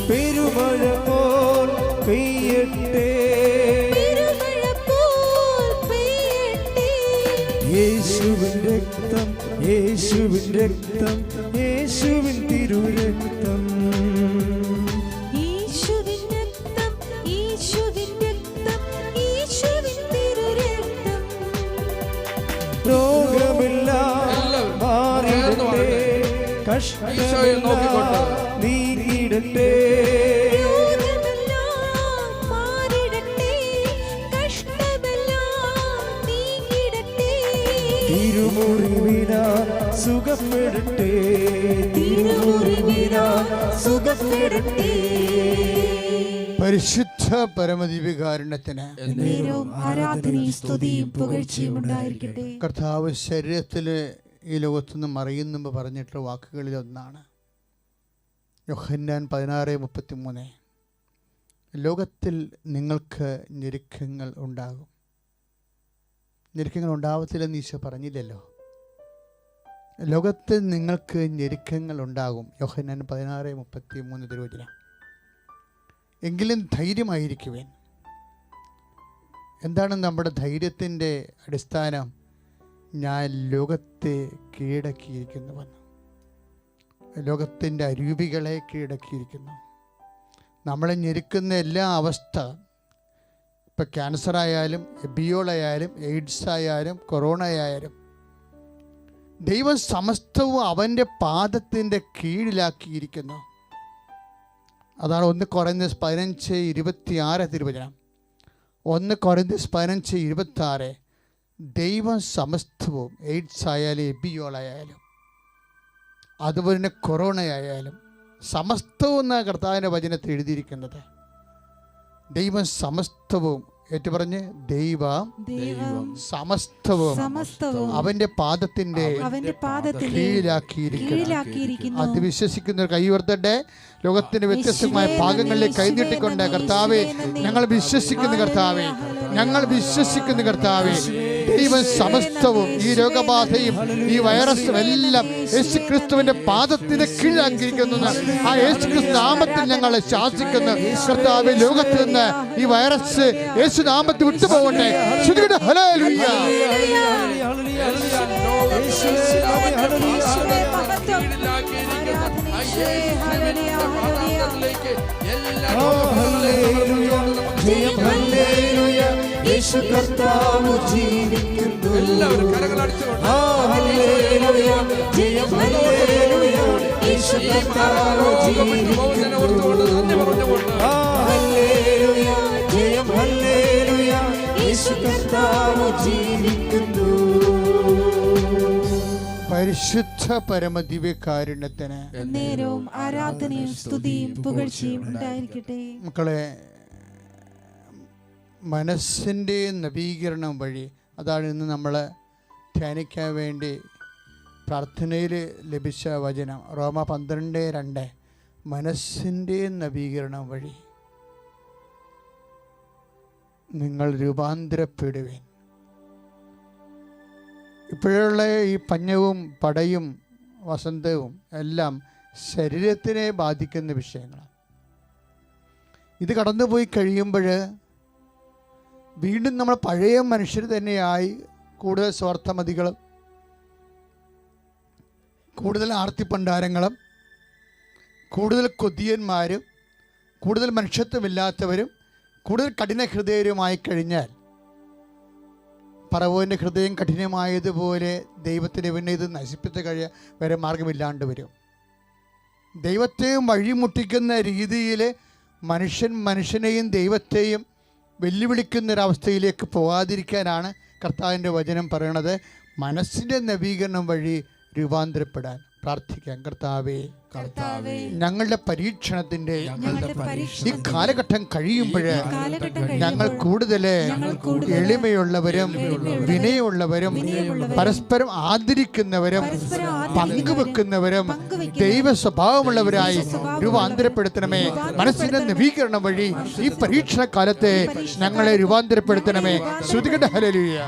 പെരുമഴ പോൽ പെയ്യട്ടെ, യേശുവിൻ രക്തം, യേശുവിൻ രക്തം, യേശുവിൻ തിരുരക്തം, യേശുവിൻ രക്തം, യേശുവിൻ രക്തം, യേശുവിൻ തിരുരക്തം. രോഗമെല്ലാം മാറിടട്ടെ, കഷ്ടമെല്ലാം നീങ്ങിടട്ടെ, തിരുമുറിവിനാൽ സുഖപ്പെടട്ടെ, തിരുമുറിവിനാൽ സുഖപ്പെടട്ടെ. പരിശുദ്ധ പരമദിവ്യകാരുണ്യത്തിന് ആരാധനയും സ്തുതിയും പുകഴ്ചയും ഉണ്ടായിരിക്കട്ടെ. കർത്താവ് ശരീരത്തിൽ ഈ ലോകത്തുനിന്ന് മറയുന്നു പറഞ്ഞിട്ടുള്ള വാക്കുകളിലൊന്നാണ് യോഹന്നാൻ 16:33. ലോകത്തിൽ നിങ്ങൾക്ക് ഞെരുക്കങ്ങൾ ഉണ്ടാകും. ഞെരുക്കങ്ങൾ ഉണ്ടാവത്തില്ലെന്ന് ഈശോ പറഞ്ഞില്ലല്ലോ. ലോകത്തിൽ നിങ്ങൾക്ക് ഞെരുക്കങ്ങൾ ഉണ്ടാകും. യോഹന്നാൻ 16:33 തിരുവചനം. എങ്കിലും ധൈര്യമായിരിക്കുവേൻ. എന്താണ് നമ്മുടെ ധൈര്യത്തിൻ്റെ അടിസ്ഥാനം? ഞാൻ ലോകത്തെ കീഴടക്കിയിരിക്കുന്നുവെന്ന്. ലോകത്തിൻ്റെ അരൂപികളെ കീഴടക്കിയിരിക്കുന്നു. നമ്മളെ ഞെരുക്കുന്ന എല്ലാ അവസ്ഥ, ഇപ്പോൾ ക്യാൻസറായാലും എബിയോളായാലും എയ്ഡ്സ് ആയാലും കൊറോണ ആയാലും ദൈവം സമസ്തവും അവൻ്റെ പാദത്തിൻ്റെ കീഴിലാക്കിയിരിക്കുന്നു. അതാണ് 1 കൊരിന്ത്യർ 15:26 തിരുവചനം. 1 കൊരിന്ത്യർ 15:26. ദൈവം സമസ്തവും, എയ്ഡ്സ് ആയാലും എബിയോളായാലും അതുപോലെ തന്നെ കൊറോണ ആയാലും സമസ്തവും എന്ന കർത്താവിൻ്റെ വചനത്തിൽ എഴുതിയിരിക്കുന്നത്. ദൈവം സമസ്തവും ഏറ്റുപറഞ്ഞ് ദൈവം സമസ്തവും അവന്റെ പാദത്തിന്റെ കീഴിലാക്കിയിരിക്കുന്നു. അത് വിശ്വസിക്കുന്നവർ കൈ ഉയർത്തട്ടെ. ലോകത്തിന്റെ വ്യത്യസ്തമായ ഭാഗങ്ങളിലേക്ക് കൈനീട്ടിക്കൊണ്ട് കർത്താവേ, ഞങ്ങൾ വിശ്വസിക്കുന്ന കർത്താവേ, ഞങ്ങൾ വിശ്വസിക്കുന്ന കർത്താവേ, ദൈവം സമസ്തവും ഈ രോഗബാധയും ഈ വൈറസും എല്ലാം യേശു ക്രിസ്തുവിന്റെ പാദത്തിന് കീഴാക്കിയിരിക്കുന്നു. ആ യേശു ക്രിസ്തു നാമത്തിൽ ഞങ്ങൾ ശാസിക്കുന്നു കർത്താവേ, ലോകത്ത് നിന്ന് ഈ വൈറസ് യേശു നാമത്തിൽ വിട്ടുപോകട്ടെ. ഹല്ലേലൂയ. യേശു കർത്താവ് ജീവിക്കുന്നു. എല്ലാവരും കരങ്ങളടിച്ചുകൊണ്ട് ജയം ഹല്ലേലൂയ. യേശു കർത്താവ് ജീവിക്കുന്നു. ഹല്ലേലൂയ, ജയം ഹല്ലേലൂയ. യേശു കർത്താവ് ജീവിക്കുന്നു. പരിശുദ്ധ പരമദിവ്യകാരുണ്യത്തിന് നേരവും ആരാധനയും സ്തുതിയും പുകഴ്ചയും ഉണ്ടായിരിക്കട്ടെ. മക്കളെ, മനസ്സിൻ്റെ നവീകരണം വഴി, അതാണ് ഇന്ന് നമ്മൾ ധ്യാനിക്കാൻ വേണ്ടി പ്രാർത്ഥനയിൽ ലഭിച്ച വചനം. റോമ 12:2. മനസ്സിൻ്റെ നവീകരണം വഴി നിങ്ങൾ രൂപാന്തരപ്പെടുവേൻ. ഇപ്പോഴുള്ള ഈ പഞ്ഞവും പടയും വസന്തവും എല്ലാം ശരീരത്തിനെ ബാധിക്കുന്ന വിഷയങ്ങളാണ്. ഇത് കടന്നുപോയി കഴിയുമ്പോൾ വീണ്ടും നമ്മൾ പഴയ മനുഷ്യർ തന്നെയായി കൂടുതൽ സ്വാർത്ഥമതികളും കൂടുതൽ ആർത്തിപ്പണ്ടാരങ്ങളും കൂടുതൽ കൊതിയന്മാരും കൂടുതൽ മനുഷ്യത്വമില്ലാത്തവരും കൂടുതൽ കഠിന ഹൃദയരുമായി കഴിഞ്ഞാൽ, പറവോൻ്റെ ഹൃദയം കഠിനമായതുപോലെ ദൈവത്തിന് പിന്നെ ഇത് നശിപ്പിച്ച് വരെ മാർഗമില്ലാണ്ട് വരും. ദൈവത്തെയും വഴിമുട്ടിക്കുന്ന രീതിയിൽ മനുഷ്യനെയും ദൈവത്തെയും വെല്ലുവിളിക്കുന്നൊരവസ്ഥയിലേക്ക് പോകാതിരിക്കാനാണ് കർത്താവിൻ്റെ വചനം പറയണത്. മനസ്സിൻ്റെ നവീകരണം വഴി രൂപാന്തരപ്പെടാൻ പ്രാർത്ഥിക്കാം. കർത്താവേ, ഞങ്ങളുടെ പരീക്ഷണത്തിൻ്റെ ഈ കാലഘട്ടം കഴിയുമ്പോൾ ഞങ്ങൾ കൂടുതൽ എളിമയുള്ളവരും വിനയമുള്ളവരും പരസ്പരം ആദരിക്കുന്നവരും പങ്കുവെക്കുന്നവരും ദൈവ സ്വഭാവമുള്ളവരായി രൂപാന്തരപ്പെടുത്തണമേ. മനസ്സിന്റെ നവീകരണം വഴി ഈ പരീക്ഷണ കാലത്തെ ഞങ്ങളെ രൂപാന്തരപ്പെടുത്തണമേ. ശ്രുതികട്ടെ ഹല്ലേലൂയ.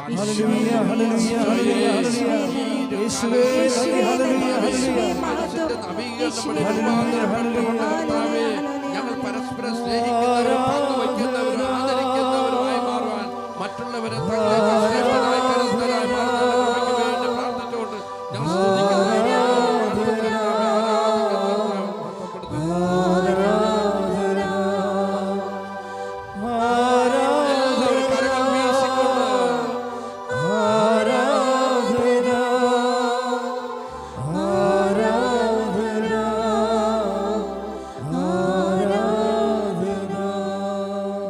ഞങ്ങൾ പരസ്പരം സ്നേഹിക്കുന്നവരും പങ്കുവയ്ക്കുന്നവരും ആദരിക്കുന്നവരുമായി മാറുവാൻ, മറ്റുള്ളവരെ ശ്രേഷ്ഠരായി കരുതലായി മാറുന്നതിന് വേണ്ടി പ്രാർത്ഥിച്ചുകൊണ്ട് ഞങ്ങൾ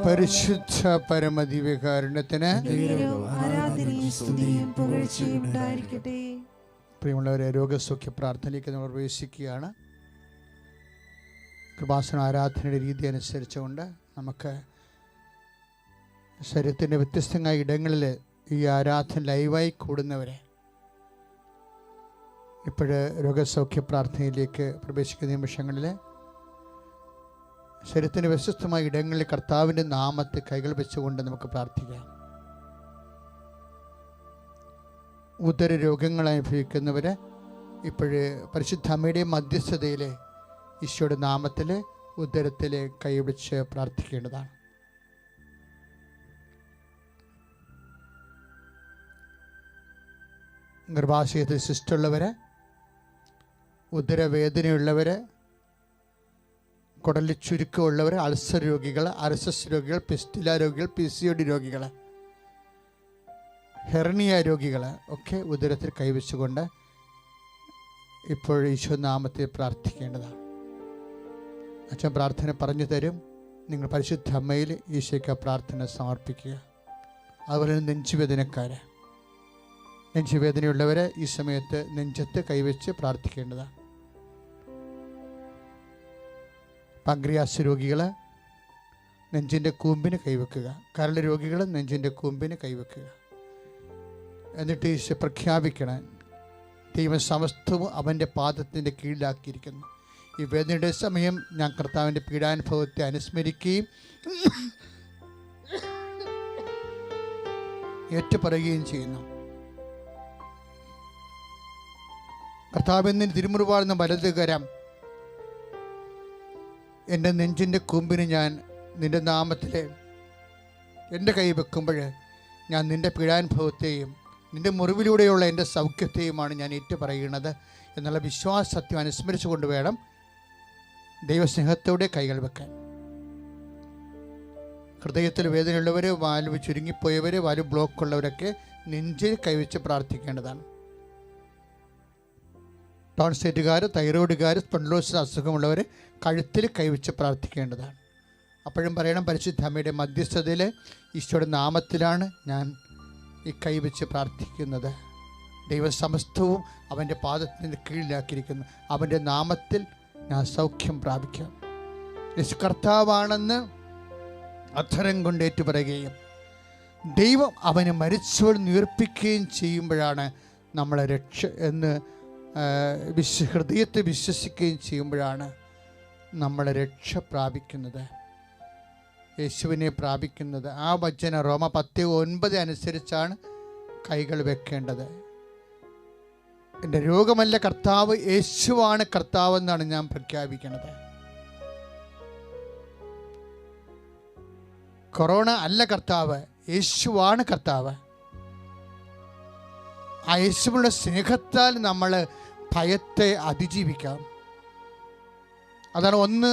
പരിശുദ്ധ പരമദിവ്യകാരുണ്യത്തിന് പ്രിയമുള്ളവരെ, രോഗസൗഖ്യ പ്രാർത്ഥനയിലേക്ക് നമ്മൾ പ്രവേശിക്കുകയാണ്. കൃപാസന ആരാധനയുടെ രീതി അനുസരിച്ചുകൊണ്ട് നമുക്ക് ശരീരത്തിൻ്റെ വ്യത്യസ്തമായ ഇടങ്ങളിൽ ഈ ആരാധന ലൈവായി കൂടുന്നവരെ ഇപ്പോഴ് രോഗസൗഖ്യ പ്രാർത്ഥനയിലേക്ക് പ്രവേശിക്കുന്ന നിമിഷങ്ങളിൽ ശരീരത്തിൻ്റെ വ്യത്യസ്തമായ ഇടങ്ങളിൽ കർത്താവിൻ്റെ നാമത്തെ കൈകൾ വെച്ചുകൊണ്ട് നമുക്ക് പ്രാർത്ഥിക്കാം. ഉദര രോഗങ്ങൾ അനുഭവിക്കുന്നവർ ഇപ്പോഴ് പരിശുദ്ധ അമ്മയുടെ മധ്യസ്ഥതയിൽ ഈശോയുടെ നാമത്തിൽ ഉദരത്തിൽ കൈപിടിച്ച് പ്രാർത്ഥിക്കേണ്ടതാണ്. ഗർഭാശയത്തിൽ സിസ്റ്റുള്ളവർ, ഉദരവേദനയുള്ളവർ, കുടലിൽ ചുരുക്കമുള്ളവർ, അൾസർ രോഗികൾ, അർസസ് രോഗികൾ, പിസ്റ്റില രോഗികൾ, PCOD രോഗികൾ, ഹെർണിയ രോഗികൾ ഒക്കെ ഉദരത്തിൽ കൈവച്ചുകൊണ്ട് ഇപ്പോൾ ഈശോ നാമത്തിൽ പ്രാർത്ഥിക്കേണ്ടതാണ്. അച്ഛൻ പ്രാർത്ഥന പറഞ്ഞു തരും. നിങ്ങൾ പരിശുദ്ധ അമ്മയിൽ ഈശോയ്ക്ക് പ്രാർത്ഥന സമർപ്പിക്കുക. അതുപോലെ നെഞ്ചുവേദനക്കാർ, നെഞ്ചുവേദനയുള്ളവരെ ഈ സമയത്ത് നെഞ്ചത്ത് കൈവച്ച് പ്രാർത്ഥിക്കേണ്ടതാണ്. പാങ്ക്രിയാസ് രോഗികൾ നെഞ്ചിൻ്റെ കൂമ്പിന് കൈവെക്കുക. കരൾ രോഗികൾ നെഞ്ചിൻ്റെ കൂമ്പിന് കൈവെക്കുക. എന്നിട്ട് ഈശോ പ്രഖ്യാപിക്കണം, ദൈവം സമസ്തവും അവൻ്റെ പാദത്തിൻ്റെ കീഴിലാക്കിയിരിക്കുന്നു. ഈ വേദനയുടെ സമയം ഞാൻ കർത്താവിൻ്റെ പീഡാനുഭവത്തെ അനുസ്മരിക്കുകയും ഏറ്റുപറയുകയും ചെയ്യുന്നു. കർത്താവിന് തിരുമുറിവാടുന്ന വലതുകരം എൻ്റെ നെഞ്ചിൻ്റെ കൂമ്പിന് ഞാൻ നിൻ്റെ നാമത്തിൽ എൻ്റെ കൈ വെക്കുമ്പോൾ ഞാൻ നിൻ്റെ പീഡാനുഭവത്തെയും നിൻ്റെ മുറിവിലൂടെയുള്ള എൻ്റെ സൗഖ്യത്തെയുമാണ് ഞാൻ ഏറ്റുപറയുന്നത് എന്നുള്ള വിശ്വാസത്യം അനുസ്മരിച്ചുകൊണ്ട് വേണം ദൈവസ്നേഹത്തോടെ കൈകൾ വെക്കാൻ. ഹൃദയത്തിൽ വേദനയുള്ളവർ, വാൽവ് ചുരുങ്ങിപ്പോയവർ, വാൽവ് ബ്ലോക്കുള്ളവരൊക്കെ നെഞ്ചിൽ കൈവച്ച് പ്രാർത്ഥിക്കേണ്ടതാണ്. ടോൺസൈറ്റുകാർ, തൈറോയിഡുകാർ, സ്പോണ്ടിലോസിസ് അസുഖമുള്ളവർ കഴുത്തിൽ കൈവച്ച് പ്രാർത്ഥിക്കേണ്ടതാണ്. അപ്പോഴും പറയണം, പരിശുദ്ധ അമ്മയുടെ മധ്യസ്ഥതയിൽ ഈശോയുടെ നാമത്തിലാണ് ഞാൻ ഈ കൈവച്ച് പ്രാർത്ഥിക്കുന്നത്. ദൈവം സമസ്തവും അവൻ്റെ പാദത്തിന് കീഴിലാക്കിയിരിക്കുന്നു. അവൻ്റെ നാമത്തിൽ ഞാൻ സൗഖ്യം പ്രാപിക്കാം. യേശു കർത്താവാണെന്ന് അധരം കൊണ്ട് ഏറ്റുപറയുകയും ദൈവം അവനെ മരിച്ചവൾ ഉയർപ്പിക്കുകയും ചെയ്യുമ്പോഴാണ് നമ്മളെ രക്ഷ എന്ന് ഹൃദയത്തെ വിശ്വസിക്കുകയും ചെയ്യുമ്പോഴാണ് നമ്മളെ രക്ഷ പ്രാപിക്കുന്നത്, യേശുവിനെ പ്രാപിക്കുന്നത്. ആ വചനം റോമ 10:9 അനുസരിച്ചാണ് കൈകൾ വെക്കേണ്ടത്. എൻ്റെ രോഗമല്ല കർത്താവ്, യേശുവാണ് കർത്താവെന്നാണ് ഞാൻ പ്രഖ്യാപിക്കുന്നത്. കൊറോണ അല്ല കർത്താവ്, യേശുവാണ് കർത്താവ്. ആ യേശുവിൻ്റെ സ്നേഹത്താൽ നമ്മൾ ഭയത്തെ അതിജീവിക്കാം. അതാണ് 1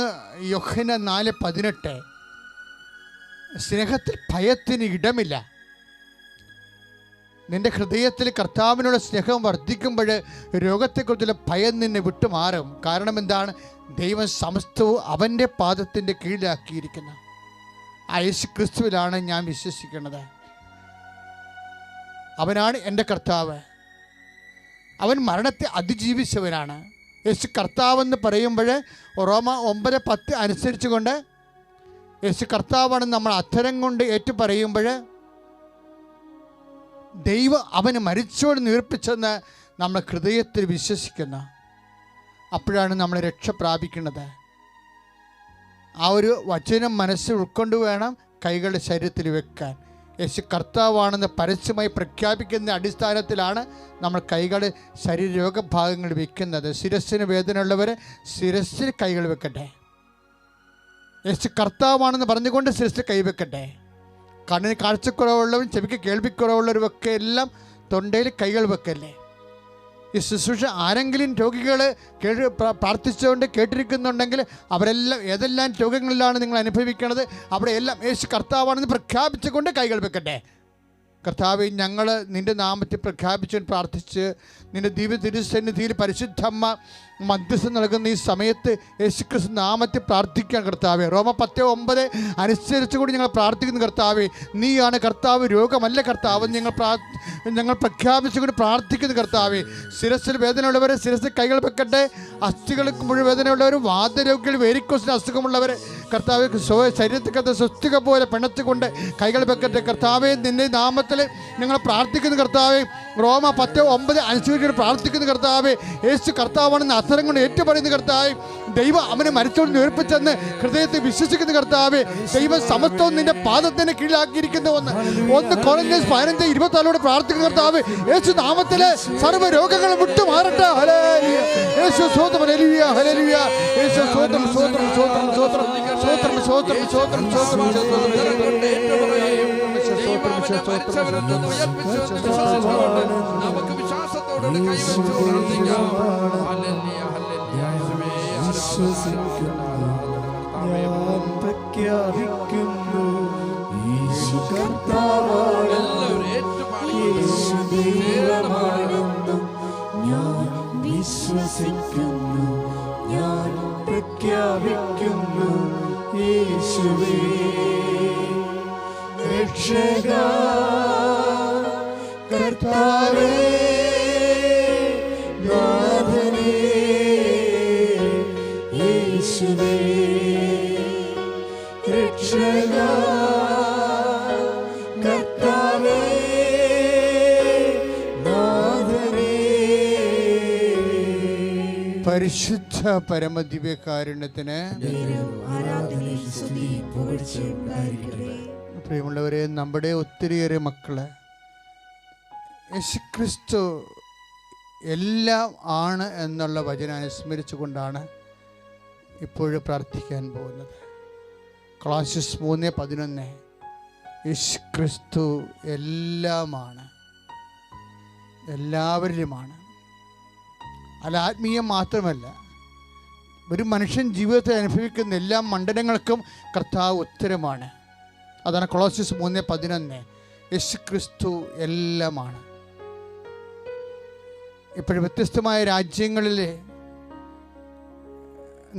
യോഹന്നാൻ 4:18. സ്നേഹത്തിൽ ഭയത്തിന് ഇടമില്ല. നിൻ്റെ ഹൃദയത്തിൽ കർത്താവിനുള്ള സ്നേഹം വർദ്ധിക്കുമ്പോൾ രോഗത്തെക്കുറിച്ചുള്ള ഭയം നിന്നെ വിട്ടുമാറും. കാരണം എന്താണ്? ദൈവം സമസ്തവും അവൻ്റെ പാദത്തിൻ്റെ കീഴിലാക്കിയിരിക്കുന്ന ആ യേശു ക്രിസ്തുവിലാണ് ഞാൻ വിശ്വസിക്കുന്നത്. അവനാണ് എൻ്റെ കർത്താവ്. അവൻ മരണത്തെ അതിജീവിച്ചവനാണ്. യേശു കർത്താവെന്ന് പറയുമ്പോൾ റോമ 9:10 അനുസരിച്ചുകൊണ്ട് യേശു കർത്താവാണെന്ന് നമ്മൾ അധരം കൊണ്ട് ഏറ്റുപറയുമ്പോൾ ദൈവം അവന് മരിച്ചോട് ഉയർപ്പിച്ചെന്ന് നമ്മൾ ഹൃദയത്തിൽ വിശ്വസിക്കുന്ന അപ്പോഴാണ് നമ്മൾ രക്ഷ പ്രാപിക്കുന്നത്. ആ ഒരു വചനം മനസ്സിൽ ഉൾക്കൊണ്ട് വേണം കൈകളുടെ ശരീരത്തിൽ വെക്കാൻ. യേശു കർത്താവാണെന്ന് പരസ്യമായി പ്രഖ്യാപിക്കുന്ന അടിസ്ഥാനത്തിലാണ് നമ്മൾ കൈകൾ ശരീര രോഗഭാഗങ്ങൾ വെക്കുന്നത്. ശിരസ്സിന് വേദനയുള്ളവർ ശിരസ്സിൽ കൈകൾ വെക്കട്ടെ. യേശു കർത്താവാണെന്ന് പറഞ്ഞുകൊണ്ട് ശിരസ്സിൽ കൈവെക്കട്ടെ. കണ്ണിന് കാഴ്ചക്കുറവുള്ളവരും ചെവിക്ക് കേൾവിക്കുറവുള്ളവരുമൊക്കെ എല്ലാം തൊണ്ടയിൽ കൈകൾ വെക്കല്ലേ. ഈ ശുശ്രൂഷ ആരെങ്കിലും രോഗികൾ പ്രാർത്ഥിച്ചുകൊണ്ട് കേട്ടിരിക്കുന്നുണ്ടെങ്കിൽ അവരെല്ലാം ഏതെല്ലാം രോഗങ്ങളിലാണ് നിങ്ങൾ അനുഭവിക്കുന്നത് അവിടെ എല്ലാം യേശു കർത്താവാണെന്ന് പ്രഖ്യാപിച്ചുകൊണ്ട് കൈകൾ വെക്കട്ടെ. കർത്താവേ, ഞങ്ങൾ നിൻ്റെ നാമത്തിൽ പ്രഖ്യാപിച്ചു പ്രാർത്ഥിച്ച് നിൻ്റെ ദിവ്യ തിരുസന്നിധിയിൽ പരിശുദ്ധമ്മ മധ്യസ്ഥം നൽകുന്ന ഈ സമയത്ത് യേശുക്രിസ്തു നാമത്തിൽ പ്രാർത്ഥിക്കാൻ കർത്താവേ. റോമ 10:9 അനുസരിച്ച് കൂടി ഞങ്ങൾ പ്രാർത്ഥിക്കുന്നു കർത്താവേ. നീയാണ് കർത്താവ്, രോഗമല്ല കർത്താവ്. ഞങ്ങൾ പ്രഖ്യാപിച്ചുകൊണ്ട് പ്രാർത്ഥിക്കുന്നു കർത്താവേ. ശിരസ്സിൽ വേദനയുള്ളവരെ ശിരസ്സിൽ കൈകൾ വെക്കട്ടെ. അസ്ഥികൾക്ക് മുഴുവൻ വേദനയുള്ളവർ, വാതരോഗികൾ, വേരിക്കോസിന് അസുഖമുള്ളവർ കർത്താവെ ശരീരത്തിൽ സ്വസ്തിക പോലെ പിണച്ചുകൊണ്ട് കൈകൾ വെക്കട്ടെ കർത്താവെ. നിന്റെ നാമത്തിൽ ഞങ്ങൾ പ്രാർത്ഥിക്കുന്നു കർത്താവെ. റോമ 10:9 അനുസരിച്ച് പ്രാർത്ഥിക്കുന്നു കർത്താവെ. യേശു കർത്താവാണെന്ന് അധരം കൊണ്ട് ഏറ്റുപറയുന്ന കർത്താവെ. ദൈവം അവനെ മരിച്ചോണ്ട് ഉയർപ്പിച്ചെന്ന് ഹൃദയത്തെ വിശ്വസിക്കുന്ന കർത്താവെ. ദൈവം സമസ്തവും നിന്റെ പാദത്തിന് കീഴിലാക്കിയിരിക്കുന്ന ഒന്ന് Corinthians 15:24 പ്രാർത്ഥിക്കുന്ന കർത്താവെ. യേശു നാമത്തിലെ സർവ്വ രോഗങ്ങളും വിട്ടുമാറട്ടെ. ഹല്ലേലൂയ. യേശു സ്തോത്രം. ഹല്ലേലൂയ. ഹല്ലേലൂയ. യേശു സ്തോത്രം. സ്തോത്രം. സ്തോത്രം. സ്തോത്രം. സ്തോത്രം. സ്തോത്രം. സ്തോത്രം. സ്തോത്രം. നമുക്ക് വിശ്വാസത്തോടെ കൈവച്ചു പ്രാർത്ഥിക്കാം. ഹല്ലേലൂയ. ഞാൻ പ്രഖ്യാപിക്കുന്നു യേശു കർത്താവാണ്, യേശു ദൈവമാണെന്നും ഞാൻ വിശ്വസിക്കുന്നു. ഞാൻ പ്രഖ്യാപിക്കുന്നു യേശുവേ രക്ഷക, കർത്താവേ നാഥനേ യേശുവേ രക്ഷകാ കർത്താവേ നാഥനേ. പരിശുദ്ധ പരമദിവ്യകാരുണ്യത്തിന് ആരാധനയും സ്തുതിയും പുകഴ്ചയും ഉണ്ടായിരിക്കട്ടെ. പ്രിയമുള്ളവരെ, നമ്മുടെ ഒത്തിരിയേറെ മക്കള് യേശുക്രിസ്തു എല്ലാം ആണ് എന്നുള്ള വചനം അനുസ്മരിച്ചുകൊണ്ടാണ് ഇപ്പോഴും പ്രാർത്ഥിക്കാൻ പോകുന്നത്. കൊളോസ്യസ് 3:11 യേശുക്രിസ്തു എല്ലാമാണ്, എല്ലാവരിലുമാണ്. അല്ല, ആത്മീയം മാത്രമല്ല, ഒരു മനുഷ്യൻ ജീവിതത്തിൽ അനുഭവിക്കുന്ന എല്ലാ മണ്ഡലങ്ങൾക്കും കർത്താവ് ഉത്തരമാണ്. അതാണ് കൊളോസ്യസ് 3:11 യേശുക്രിസ്തു എല്ലാമാണ്. ഇപ്പോഴും വ്യത്യസ്തമായ രാജ്യങ്ങളിൽ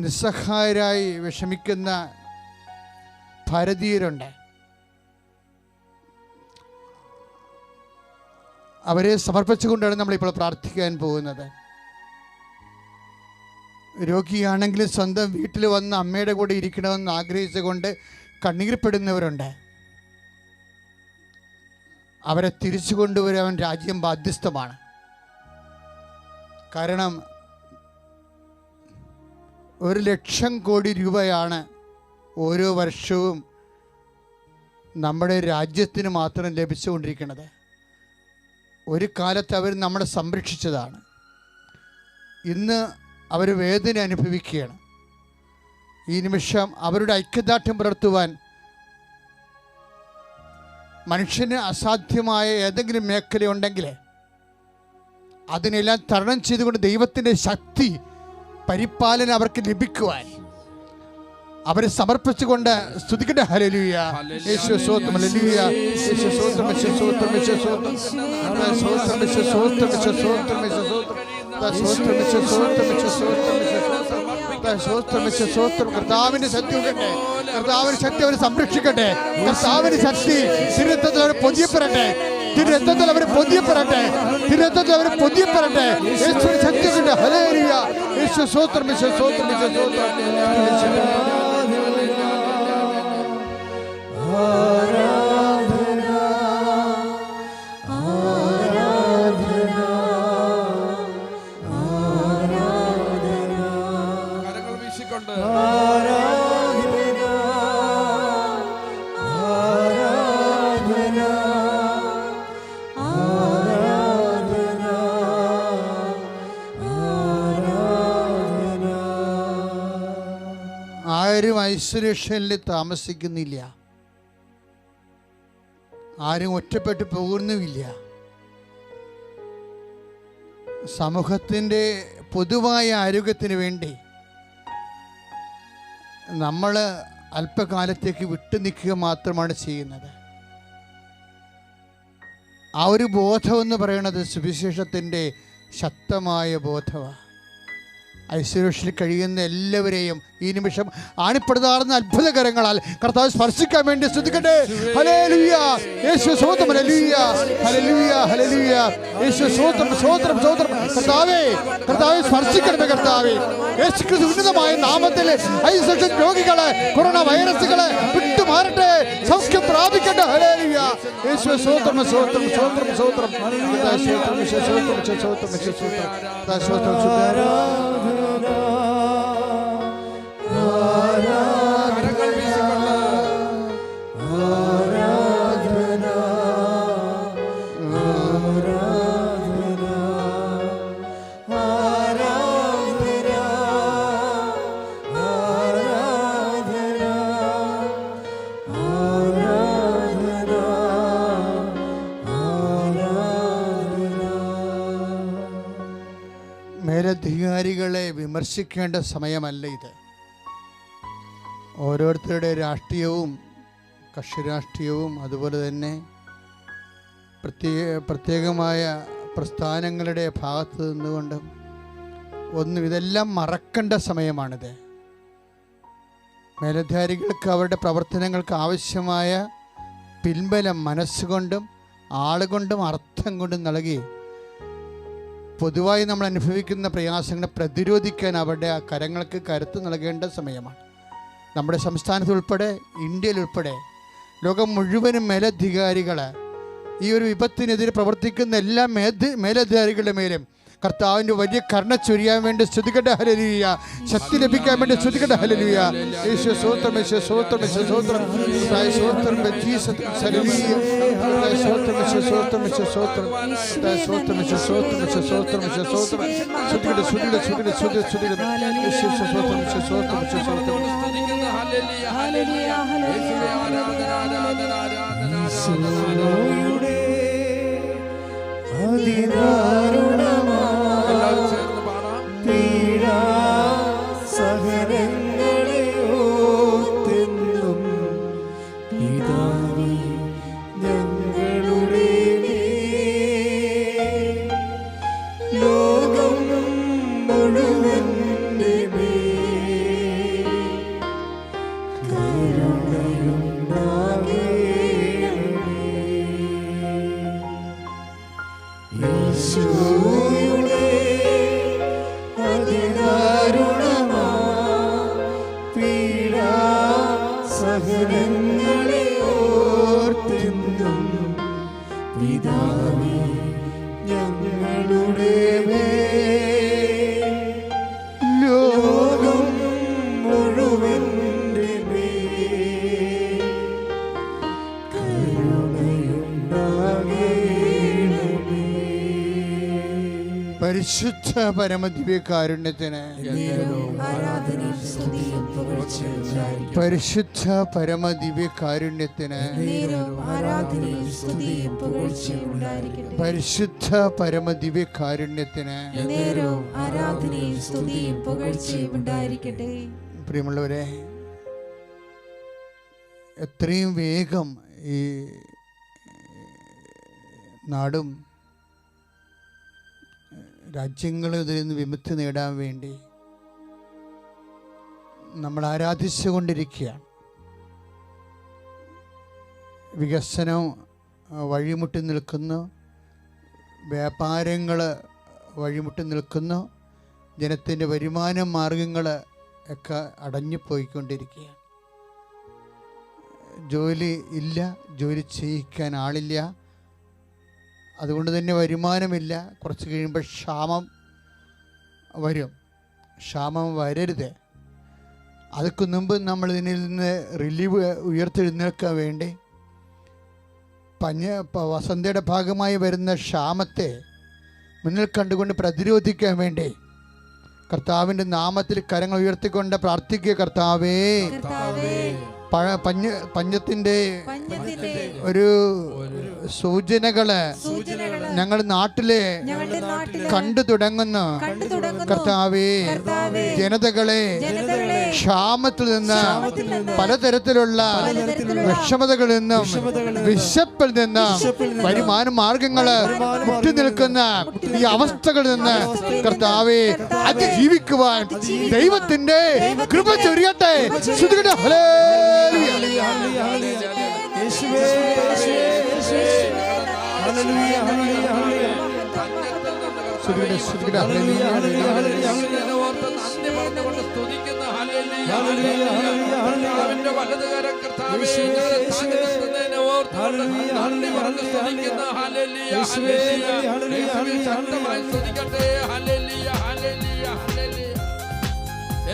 നിസ്സഹായരായി വിഷമിക്കുന്ന ഭാരതീയരുണ്ട്. അവരെ സമർപ്പിച്ചുകൊണ്ടാണ് നമ്മളിപ്പോൾ പ്രാർത്ഥിക്കാൻ പോകുന്നത്. രോഗിയാണെങ്കിലും സ്വന്തം വീട്ടിൽ വന്ന് അമ്മയുടെ കൂടെ ഇരിക്കണമെന്ന് ആഗ്രഹിച്ചുകൊണ്ട് കണ്ണീർപ്പെടുന്നവരുണ്ട്. അവരെ തിരിച്ചു കൊണ്ടുവരാൻ രാജ്യം ബാധ്യസ്ഥമാണ്. കാരണം 1,00,000 കോടി രൂപയാണ് ഓരോ വർഷവും നമ്മുടെ രാജ്യത്തിന് മാത്രം ലഭിച്ചുകൊണ്ടിരിക്കുന്നത്. ഒരു കാലത്ത് അവർ നമ്മളെ സംരക്ഷിച്ചതാണ്. ഇന്ന് അവർ വേദന അനുഭവിക്കുകയാണ്. ഈ നിമിഷം അവരുടെ ഐക്യദാർഢ്യം പുലർത്തുവാൻ മനുഷ്യന് അസാധ്യമായ ഏതെങ്കിലും മേഖലയുണ്ടെങ്കിൽ അതിനെല്ലാം തരണം ചെയ്തുകൊണ്ട് ദൈവത്തിൻ്റെ ശക്തി പരിപാലനം അവർക്ക് ലഭിക്കുവാൻ അവരെ സമർപ്പിച്ചുകൊണ്ട് സ്തുതിക്കട്ടെ. ഹല്ലേലൂയ, യേശു സ്തോത്രം, ഹല്ലേലൂയ, യേശു സ്തോത്രം, യേശു സ്തോത്രം, യേശു സ്തോത്രം, സ്തോത്രം, യേശു സ്തോത്രം, യേശു സ്തോത്രം, യേശു സ്തോത്രം. കർത്താവിന്റെ ശക്തി ഉണ്ടേ, കർത്താവിന്റെ ശക്തി അവരെ സംരക്ഷിക്കട്ടെ. കർത്താവിന്റെ ശക്തി തിരുരക്തത്തിൽ അവരെ പൊതിയപ്പെടട്ടെ, തിരുരക്തത്തിൽ അവരെ പൊതിയപ്പെടട്ടെ, തിരുരക്തത്തിൽ അവരെ പൊതിയപ്പെടട്ടെ. യേശുവിന്റെ ശക്തി ഉണ്ട്. ഹല്ലേലൂയ, യേശു സ്തോത്രം, യേശു സ്തോത്രം, യേശു സ്തോത്രം. ആരും ഐസൊലേഷനിൽ താമസിക്കുന്നില്ല, ആരും ഒറ്റപ്പെട്ടു പോകുന്നുമില്ല. സമൂഹത്തിൻ്റെ പൊതുവായ ആരോഗ്യത്തിന് വേണ്ടി നമ്മൾ അല്പകാലത്തേക്ക് വിട്ടു നിൽക്കുക മാത്രമാണ് ചെയ്യുന്നത്. ആ ഒരു ബോധമെന്ന് പറയുന്നത് സുവിശേഷത്തിൻ്റെ ശക്തമായ ബോധമാണ്. ഐശ്വര്യത്തിൽ കഴിയുന്ന എല്ലാവരെയും ഈ നിമിഷം ആണിപ്പെടുതാർന്ന അത്ഭുതകരങ്ങളാൽ കർത്താവ് സ്പർശിക്കാൻ വേണ്ടി സ്തുതിക്കട്ടെ. ഹല്ലേലൂയ, യേശു സ്തോത്രം, ഹല്ലേലൂയ, ഹല്ലേലൂയ, ഹല്ലേലൂയ, യേശു സ്തോത്രം, സ്തോത്രം, സ്തോത്രം. കർത്താവേ, കർത്താവേ സ്പർശിക്കണമേ. കർത്താവേ, യേശുക്രിസ്തു ഉന്നതമായ നാമത്തിൽ ഐസൊലേഷൻ രോഗികളെ, കൊറോണ വൈറസുകളെ വിട്ടുമാറട്ടെ, സൗഖ്യം പ്രാപിക്കട്ടെ. ഹല്ലേലൂയ, യേശു സ്തോത്രം, സ്തോത്രം, സ്തോത്രം, സ്തോത്രം, സ്തോത്രം, സ്തോത്രം, സ്തോത്രം, സ്തോത്രം, സ്തോത്രം. മേലധികാരികളെ വിമർശിക്കേണ്ട സമയമല്ല ഇത്. ഓരോരുത്തരുടെ രാഷ്ട്രീയവും കക്ഷി രാഷ്ട്രീയവും അതുപോലെ തന്നെ പ്രത്യേകമായ പ്രസ്ഥാനങ്ങളുടെ ഭാഗത്ത് നിന്നുകൊണ്ടും ഇതെല്ലാം മറക്കേണ്ട സമയമാണിത്. മേലധികാരികൾക്ക് അവരുടെ പ്രവർത്തനങ്ങൾക്ക് ആവശ്യമായ പിൻബലം മനസ്സുകൊണ്ടും ആളുകൊണ്ടും അർത്ഥം കൊണ്ടും നൽകി പൊതുവായി നമ്മൾ അനുഭവിക്കുന്ന പ്രയാസങ്ങളെ പ്രതിരോധിക്കാൻ അവരുടെ ആ കരങ്ങൾക്ക് കരുത്ത് നൽകേണ്ട സമയമാണ്. നമ്മുടെ സംസ്ഥാനത്തുൾപ്പെടെ ഇന്ത്യയിലുൾപ്പെടെ ലോകം മുഴുവനും മേലധികാരികൾ ഈ ഒരു വിപത്തിനെതിരെ പ്രവർത്തിക്കുന്ന എല്ലാ മേലധികാരികളുടെ മേലും കർത്താവിൻ്റെ വലിയ കരുണ ചൊരിയാൻ വേണ്ടി സ്തുതിക്കട്ടെ. ഹല്ലേലൂയ. ശക്തി ലഭിക്കാൻ വേണ്ടി സ്തുതിക്കട്ടെ. ഹല്ലേലൂയ. യേശുവേ സ്തോത്രം, യേശുവേ സ്തോത്രം, യേശുവേ സ്തോത്രം. കർത്താവേ സ്തോത്രം, ജീസസ്. ഹല്ലേലൂയ. കർത്താവേ സ്തോത്രം, യേശുവേ സ്തോത്രം, യേശുവേ സ്തോത്രം. കർത്താവേ സ്തോത്രം, യേശുവേ സ്തോത്രം, യേശുവേ സ്തോത്രം, യേശുവേ സ്തോത്രം. സ്തുതിക്കട്ടെ, സ്തുതിക്കട്ടെ, സ്തുതിക്കട്ടെ, സ്തുതിക്കട്ടെ. യേശുവേ സ്തോത്രം, യേശുവേ സ്തോത്രം, യേശുവേ സ്തോത്രം. Hallelujah, hallelujah. ആരാധന, ആരാധന, ആരാധന, ആരാധന. എല്ലാവരും ചേർന്ന് പാടാം. പീഡാ സഹനങ്ങളെ ഓർത്തെന്നും പിതാവേ ഞങ്ങളുടെ മേൽ ലോകം മുഴുവന്റെ മേൽ കരുണയുണ്ടാകേണമേ. യേശുവേ അതിദാരുണമാ പീഡാ സഹനങ്ങളെ ഓർത്തെന്നും പിതാവേ ഞങ്ങളുടെ മേൽ ലോകം മുഴുവന്റെ മേൽ കരുണയുണ്ടാകേണമേ. പരിശുദ്ധ പരമദിവ്യകാരുണ്യത്തിന്, പരിശുദ്ധ പരമദിവ്യകാരുണ്യത്തിന്, പരിശുദ്ധ പരമദിവ്യകാരുണ്യത്തിന്. പ്രിയമുള്ളവരെ, എത്രയും വേഗം ഈ നാടും രാജ്യങ്ങളും ഇതിൽ നിന്ന് വിമുക്തി നേടാൻ വേണ്ടി നമ്മൾ ആരാധിച്ചുകൊണ്ടിരിക്കുകയാണ്. വികസനം വഴിമുട്ടി നിൽക്കുന്നു, വ്യാപാരങ്ങൾ വഴിമുട്ടി നിൽക്കുന്നു, ജനത്തിൻ്റെ വരുമാന മാർഗങ്ങൾ ഒക്കെ അടഞ്ഞുപോയിക്കൊണ്ടിരിക്കുകയാണ്. ജോലി ഇല്ല, ജോലി ചെയ്യിക്കാൻ ആളില്ല, അതുകൊണ്ട് തന്നെ വരുമാനമില്ല. കുറച്ച് കഴിയുമ്പോൾ ക്ഷാമം വരും. ക്ഷാമം വരരുത്. അതൊക്കെ മുമ്പ് നമ്മൾ ഇതിൽ നിന്ന് റിലീവ് ഉയർത്തെഴുന്നേൽക്കാൻ വേണ്ടി വസന്തയുടെ ഭാഗമായി വരുന്ന ക്ഷാമത്തെ മുന്നിൽ കണ്ടുകൊണ്ട് പ്രതിരോധിക്കാൻ വേണ്ടി കർത്താവിൻ്റെ നാമത്തിൽ കരങ്ങൾ ഉയർത്തിക്കൊണ്ട് പ്രാർത്ഥിക്കുക. കർത്താവേ, പഞ്ഞത്തിൻ്റെ ഒരു സൂചനകള് ഞങ്ങളുടെ നാട്ടിലെ കണ്ടു തുടങ്ങുന്നു. കർത്താവേ, ജനതകളെ ക്ഷാമത്തിൽ നിന്ന്, പലതരത്തിലുള്ള വിഷമതകളിൽ നിന്നും, വിശപ്പിൽ നിന്നും, വരുമാന മാർഗങ്ങള് മുട്ടി നിൽക്കുന്ന ഈ അവസ്ഥകളിൽ നിന്ന് കർത്താവേ അതിജീവിക്കുവാൻ ദൈവത്തിന്റെ കൃപ ചൊരിയട്ടെ.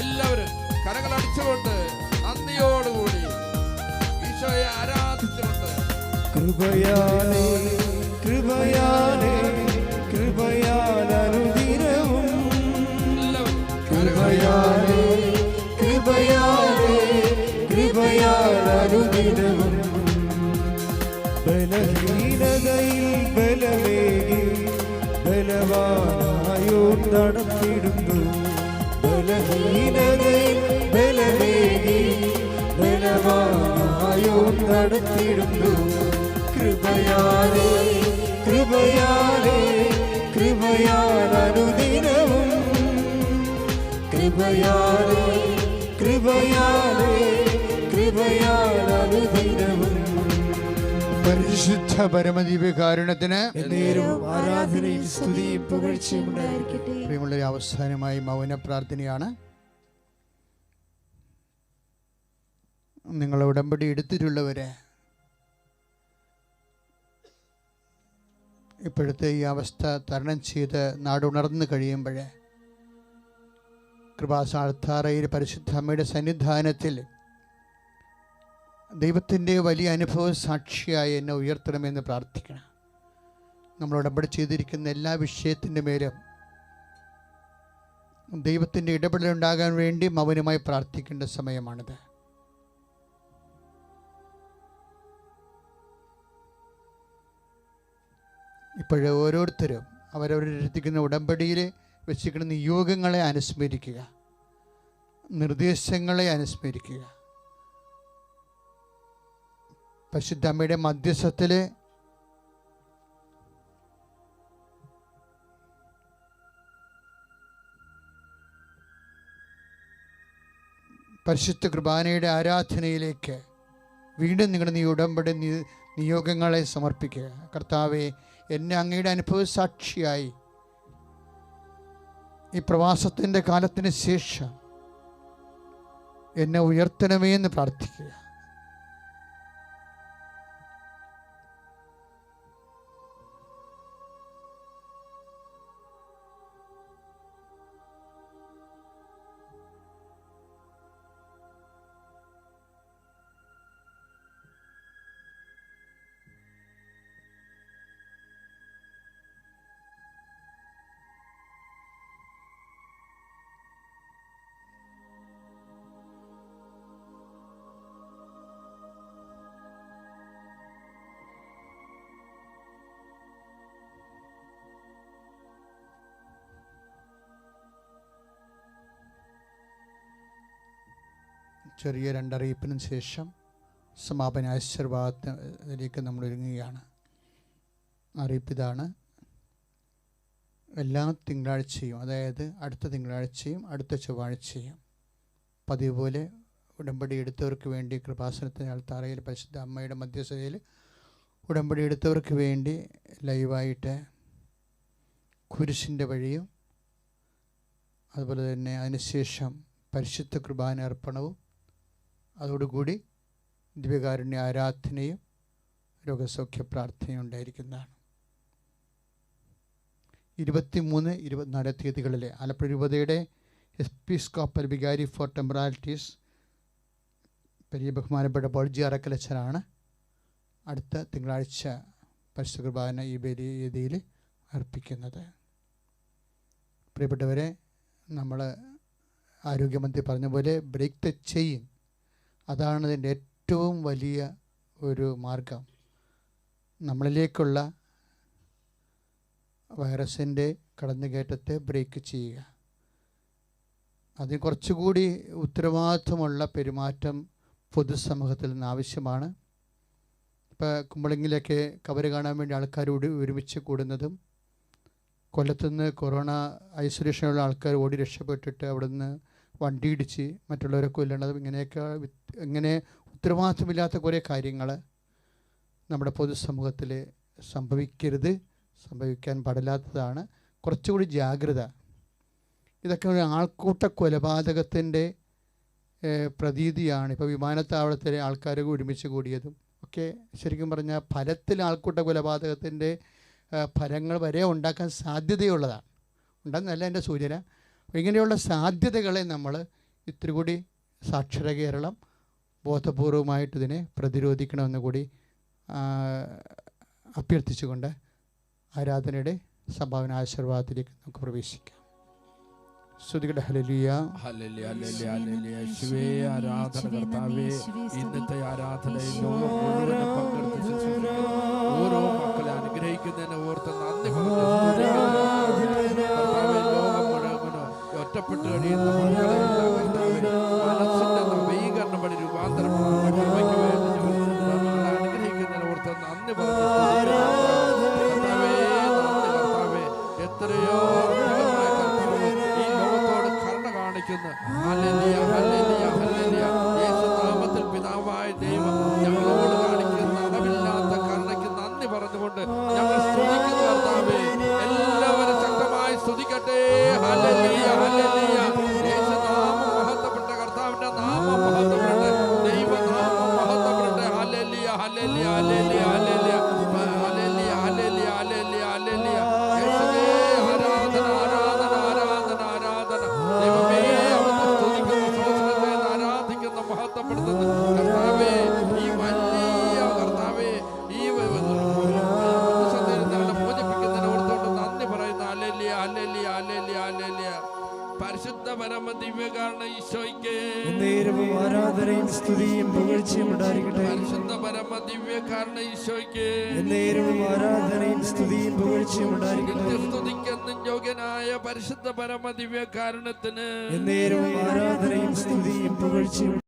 എല്ലാവരും കരങ്ങൾ അടിച്ചുകൊണ്ട് നന്ദിയോടുകൂടി ഈശോയെ ആരാധിച്ചുകൊണ്ട് കൃപയാലേ കൃപയാലേ കൃപയാലനുദിനവും കൃപയാലേ കൃപയാലേ കൃപയാലനുദിനവും ബലഹീനതയിൽ ബലമേകി ബലവാനായോ നടത്തിടുന്നു. ബലഹീനതയിൽ ബലമേകി ബലവാനായോ നടത്തിടുന്നു. കൃപയാലേ കൃപയാലേ കൃപയാലനുദിനവും കൃപയാലേ കൃപയാലേ കൃപയാലനുദിനവും. പരിശുദ്ധ പരമദിവ്യകാരുണ്യത്തിന് എന്നേരവും ആരാധനയും സ്തുതിയും പുകഴ്ചയും ഉണ്ടായിരിക്കട്ടെ. പ്രിയമുള്ളവരെ, അവസാനമായി മൗന പ്രാർത്ഥനയാണ്. നിങ്ങൾ ഉടമ്പടി എടുത്തിട്ടുള്ളവരെ, ഇപ്പോഴത്തെ ഈ അവസ്ഥ തരണം ചെയ്ത് നാടുണർന്നു കഴിയുമ്പോൾ കൃപാസാൽത്താറയിൽ പരിശുദ്ധ അമ്മയുടെ സന്നിധാനത്തിൽ ദൈവത്തിൻ്റെ വലിയ അനുഭവ സാക്ഷിയായി എന്നെ ഉയർത്തണമെന്ന് പ്രാർത്ഥിക്കണം. നമ്മൾ ഉടമ്പടി ചെയ്തിരിക്കുന്ന എല്ലാ വിഷയത്തിൻ്റെ മേലും ദൈവത്തിൻ്റെ ഇടപെടലുണ്ടാകാൻ വേണ്ടി മൗനമായി പ്രാർത്ഥിക്കേണ്ട സമയമാണിത്. ഇപ്പോഴേ ഓരോരുത്തരും അവരവരെടുത്തിരിക്കുന്ന ഉടമ്പടിയിൽ വെച്ചിരിക്കുന്ന നിയോഗങ്ങളെ അനുസ്മരിക്കുക, നിർദ്ദേശങ്ങളെ അനുസ്മരിക്കുക. പരിശുദ്ധ അമ്മയുടെ മധ്യസ്ഥത്തിൽ പരിശുദ്ധ കുർബാനയുടെ ആരാധനയിലേക്ക് വീണ്ടും നിങ്ങളുടെ ഈ ഉടമ്പടി നിയോഗങ്ങളെ സമർപ്പിക്കുക. കർത്താവെ, എന്നെ അങ്ങയുടെ അനുഭവ സാക്ഷിയായി ഈ പ്രവാസത്തിൻ്റെ കാലത്തിന് ശേഷം എന്നെ ഉയർത്തണമേ എന്ന് പ്രാർത്ഥിക്കുക. ചെറിയ രണ്ടറിയിപ്പിനും ശേഷം സമാപന ആശീർവാദത്തിലേക്ക് നമ്മൾ ഒരുങ്ങുകയാണ്. അറിയിപ്പ് ഇതാണ്: എല്ലാ തിങ്കളാഴ്ചയും, അതായത് അടുത്ത തിങ്കളാഴ്ചയും അടുത്ത ചൊവ്വാഴ്ചയും പതിവ് പോലെ ഉടമ്പടി എടുത്തവർക്ക് വേണ്ടി കൃപാസനത്തിന് അൾത്താറയിൽ പരിശുദ്ധ അമ്മയുടെ മധ്യസ്ഥതയിൽ ഉടമ്പടി എടുത്തവർക്ക് വേണ്ടി ലൈവായിട്ട് കുരിശിൻ്റെ വഴിയും അതുപോലെ തന്നെ അതിനുശേഷം പരിശുദ്ധ കുർബാന അർപ്പണവും അതോടുകൂടി ദിവ്യകാരുണ്യ ആരാധനയും രോഗസൗഖ്യ പ്രാർത്ഥനയും ഉണ്ടായിരിക്കുന്നതാണ്. 23, 24 തീയതികളിലെ ആലപ്പുഴ രൂപതയുടെ എപ്പിസ്കോപ്പൽ വികാരി ഫോർ ടെമ്പറാലിറ്റീസ് പെരിയ ബഹുമാനപ്പെട്ട ബോൾജി അറക്കലച്ചനാണ് അടുത്ത തിങ്കളാഴ്ച പരിശുദ്ധ കുർബാന ഈ വേദിയിൽ അർപ്പിക്കുന്നത്. പ്രിയപ്പെട്ടവരെ, നമ്മൾ ആരോഗ്യമന്ത്രി പറഞ്ഞ പോലെ ബ്രേക്ക് ദ ചെയിൻ, അതാണ് ഇതിൻ്റെ ഏറ്റവും വലിയ ഒരു മാർഗം. നമ്മളിലേക്കുള്ള വൈറസിൻ്റെ കടന്നുകയറ്റത്തെ ബ്രേക്ക് ചെയ്യുക. അതിന് കുറച്ചുകൂടി ഉത്തരവാദിത്വമുള്ള പെരുമാറ്റം പൊതുസമൂഹത്തിൽ നിന്ന് ആവശ്യമാണ്. ഇപ്പോൾ കുമ്പളങ്ങിലൊക്കെ കവര് കാണാൻ വേണ്ടി ആൾക്കാർ ഒരുമിച്ച് കൂടുന്നതും, കൊല്ലത്തുനിന്ന് കൊറോണ ഐസൊലേഷനുള്ള ആൾക്കാർ ഓടി രക്ഷപ്പെട്ടിട്ട് അവിടുന്ന് വണ്ടി ഇടിച്ച് മറ്റുള്ളവരെ കൊല്ലണതും, ഇങ്ങനെ ഉത്തരവാദിത്വമില്ലാത്ത കുറേ കാര്യങ്ങൾ നമ്മുടെ പൊതുസമൂഹത്തിൽ സംഭവിക്കരുത്, സംഭവിക്കാൻ പാടില്ലാത്തതാണ്. കുറച്ചുകൂടി ജാഗ്രത. ഇതൊക്കെ ഒരു ആൾക്കൂട്ട കൊലപാതകത്തിൻ്റെ പ്രതീതിയാണ്. ഇപ്പോൾ വിമാനത്താവളത്തിലെ ആൾക്കാർ ഒരുമിച്ച് കൂടിയതും ഒക്കെ ശരിക്കും പറഞ്ഞാൽ ഫലത്തിൽ ആൾക്കൂട്ട കൊലപാതകത്തിൻ്റെ ഫലങ്ങൾ വരെ ഉണ്ടാക്കാൻ സാധ്യതയുള്ളതാണ്. ഉണ്ടെന്നല്ല എൻ്റെ സൂചന. ഇങ്ങനെയുള്ള സാധ്യതകളെ നമ്മൾ ഇത്തിരി കൂടി സാക്ഷര കേരളം ബോധപൂർവമായിട്ട് ഇതിനെ പ്രതിരോധിക്കണമെന്ന് കൂടി അഭ്യർത്ഥിച്ചുകൊണ്ട് ആരാധനയുടെ സംഭാവന ആശീർവാദത്തിലേക്ക് നമുക്ക് പ്രവേശിക്കാം. സ്തുതിക്കട്ടെ. ഹല്ലേലൂയ, ഹല്ലേലൂയ, ഹല്ലേലൂയ, ഹല്ലേലൂയ. യേശുവേ, ആരാധന കർത്താവേ. ഇന്നത്തെ ആരാധനയിൽ ലോകം മുഴുവനും പങ്കെടുത്ത് ശുശ്രൂഷിക്കുന്ന ഓരോ മക്കളെ അനുഗ്രഹിക്കുന്നതിനെ ഓർത്ത് നന്ദി പറഞ്ഞു. കർത്താവേ, ലോകം മുഴുവനും ഒറ്റപ്പെട്ട് കഴിയുന്ന മക്കളെ മനസ്സിന്റെ നവീകരണം വഴി രൂപാന്തരപ്പെടുന്ന കൃപയ്ക്ക് വേണ്ടി ഞങ്ങളെ അനുഗ്രഹിക്കുന്നതിനെ ഓർത്ത് നന്ദി പറഞ്ഞു. കർത്താവേ, കർത്താവേ, എത്രയോ ഹല്ലേലൂയ, ഹല്ലേലൂയ, ഹല്ലേലൂയ. യേശുനാമത്തിൽ പിതാവായ ദൈവം ഞങ്ങളോട് കാണിക്കുന്ന അളവില്ലാത്ത കരുണയ്ക്ക് പറഞ്ഞുകൊണ്ട് ഞങ്ങൾ സ്തുതിക്കുന്നു കർത്താവേ. എല്ലാവരും ശക്തമായി സ്തുതിക്കട്ടെ. ഹല്ലേലൂയ, ഹല്ലേലൂയ. യേശുനാമം മഹത്വപ്പെട്ട, കർത്താവിന്റെ നാമം മഹത്വപ്പെട്ടെ, ദൈവനാമം മഹത്വപ്പെട്ടെ. ഹല്ലേലൂയ, ഹല്ലേലൂയ, ഹല്ലേലൂയ, ഹല്ലേലൂയ, ഹല്ലേലൂയ, ഹല്ലേലൂയ, ഹല്ലേലൂയ, ഹല്ലേലൂയ. യേശുവേ ആരാധന, ആരാധന, ആരാധന, ആരാധന. ദൈവമേ അവിടുത്തെ സ്തുതിക്കുന്ന, സ്തോത്രത്തെ ആരാധിക്കുന്ന, മഹത്വപ്പെടുത്തുന്ന കർത്താവേ, ഈ വലിയ കർത്താവേ, ഈ സന്ദേശങ്ങളെ മോചിപ്പിക്കുന്നതിനെ ഓർത്തോണ്ട് നന്ദി പറയുന്ന. ഹല്ലേലൂയ, ഹല്ലേലൂയ, ഹല്ലേലൂയ, ഹല്ലേലൂയ. പരിശുദ്ധ പരമ ദിവ്യകാരണ ഈശോയ്ക്ക് നേരവും ആരാധനയും സ്തുതിയും പുകഴ്ചയും ഉണ്ടായിരിക്കട്ടെ. പരിശുദ്ധ പരമ ദിവ്യകാരണ ഈശോയ്ക്ക് നേരവും ആരാധനയും സ്തുതിയും പുകഴ്ചയും ഉണ്ടായിരിക്കട്ടെ. സ്തുതിക്കെന്നും യോഗ്യനായ പരിശുദ്ധ പരമ ദിവ്യകാരണത്തിന് നേരവും ആരാധനയും സ്തുതിയും പുകഴ്ചയും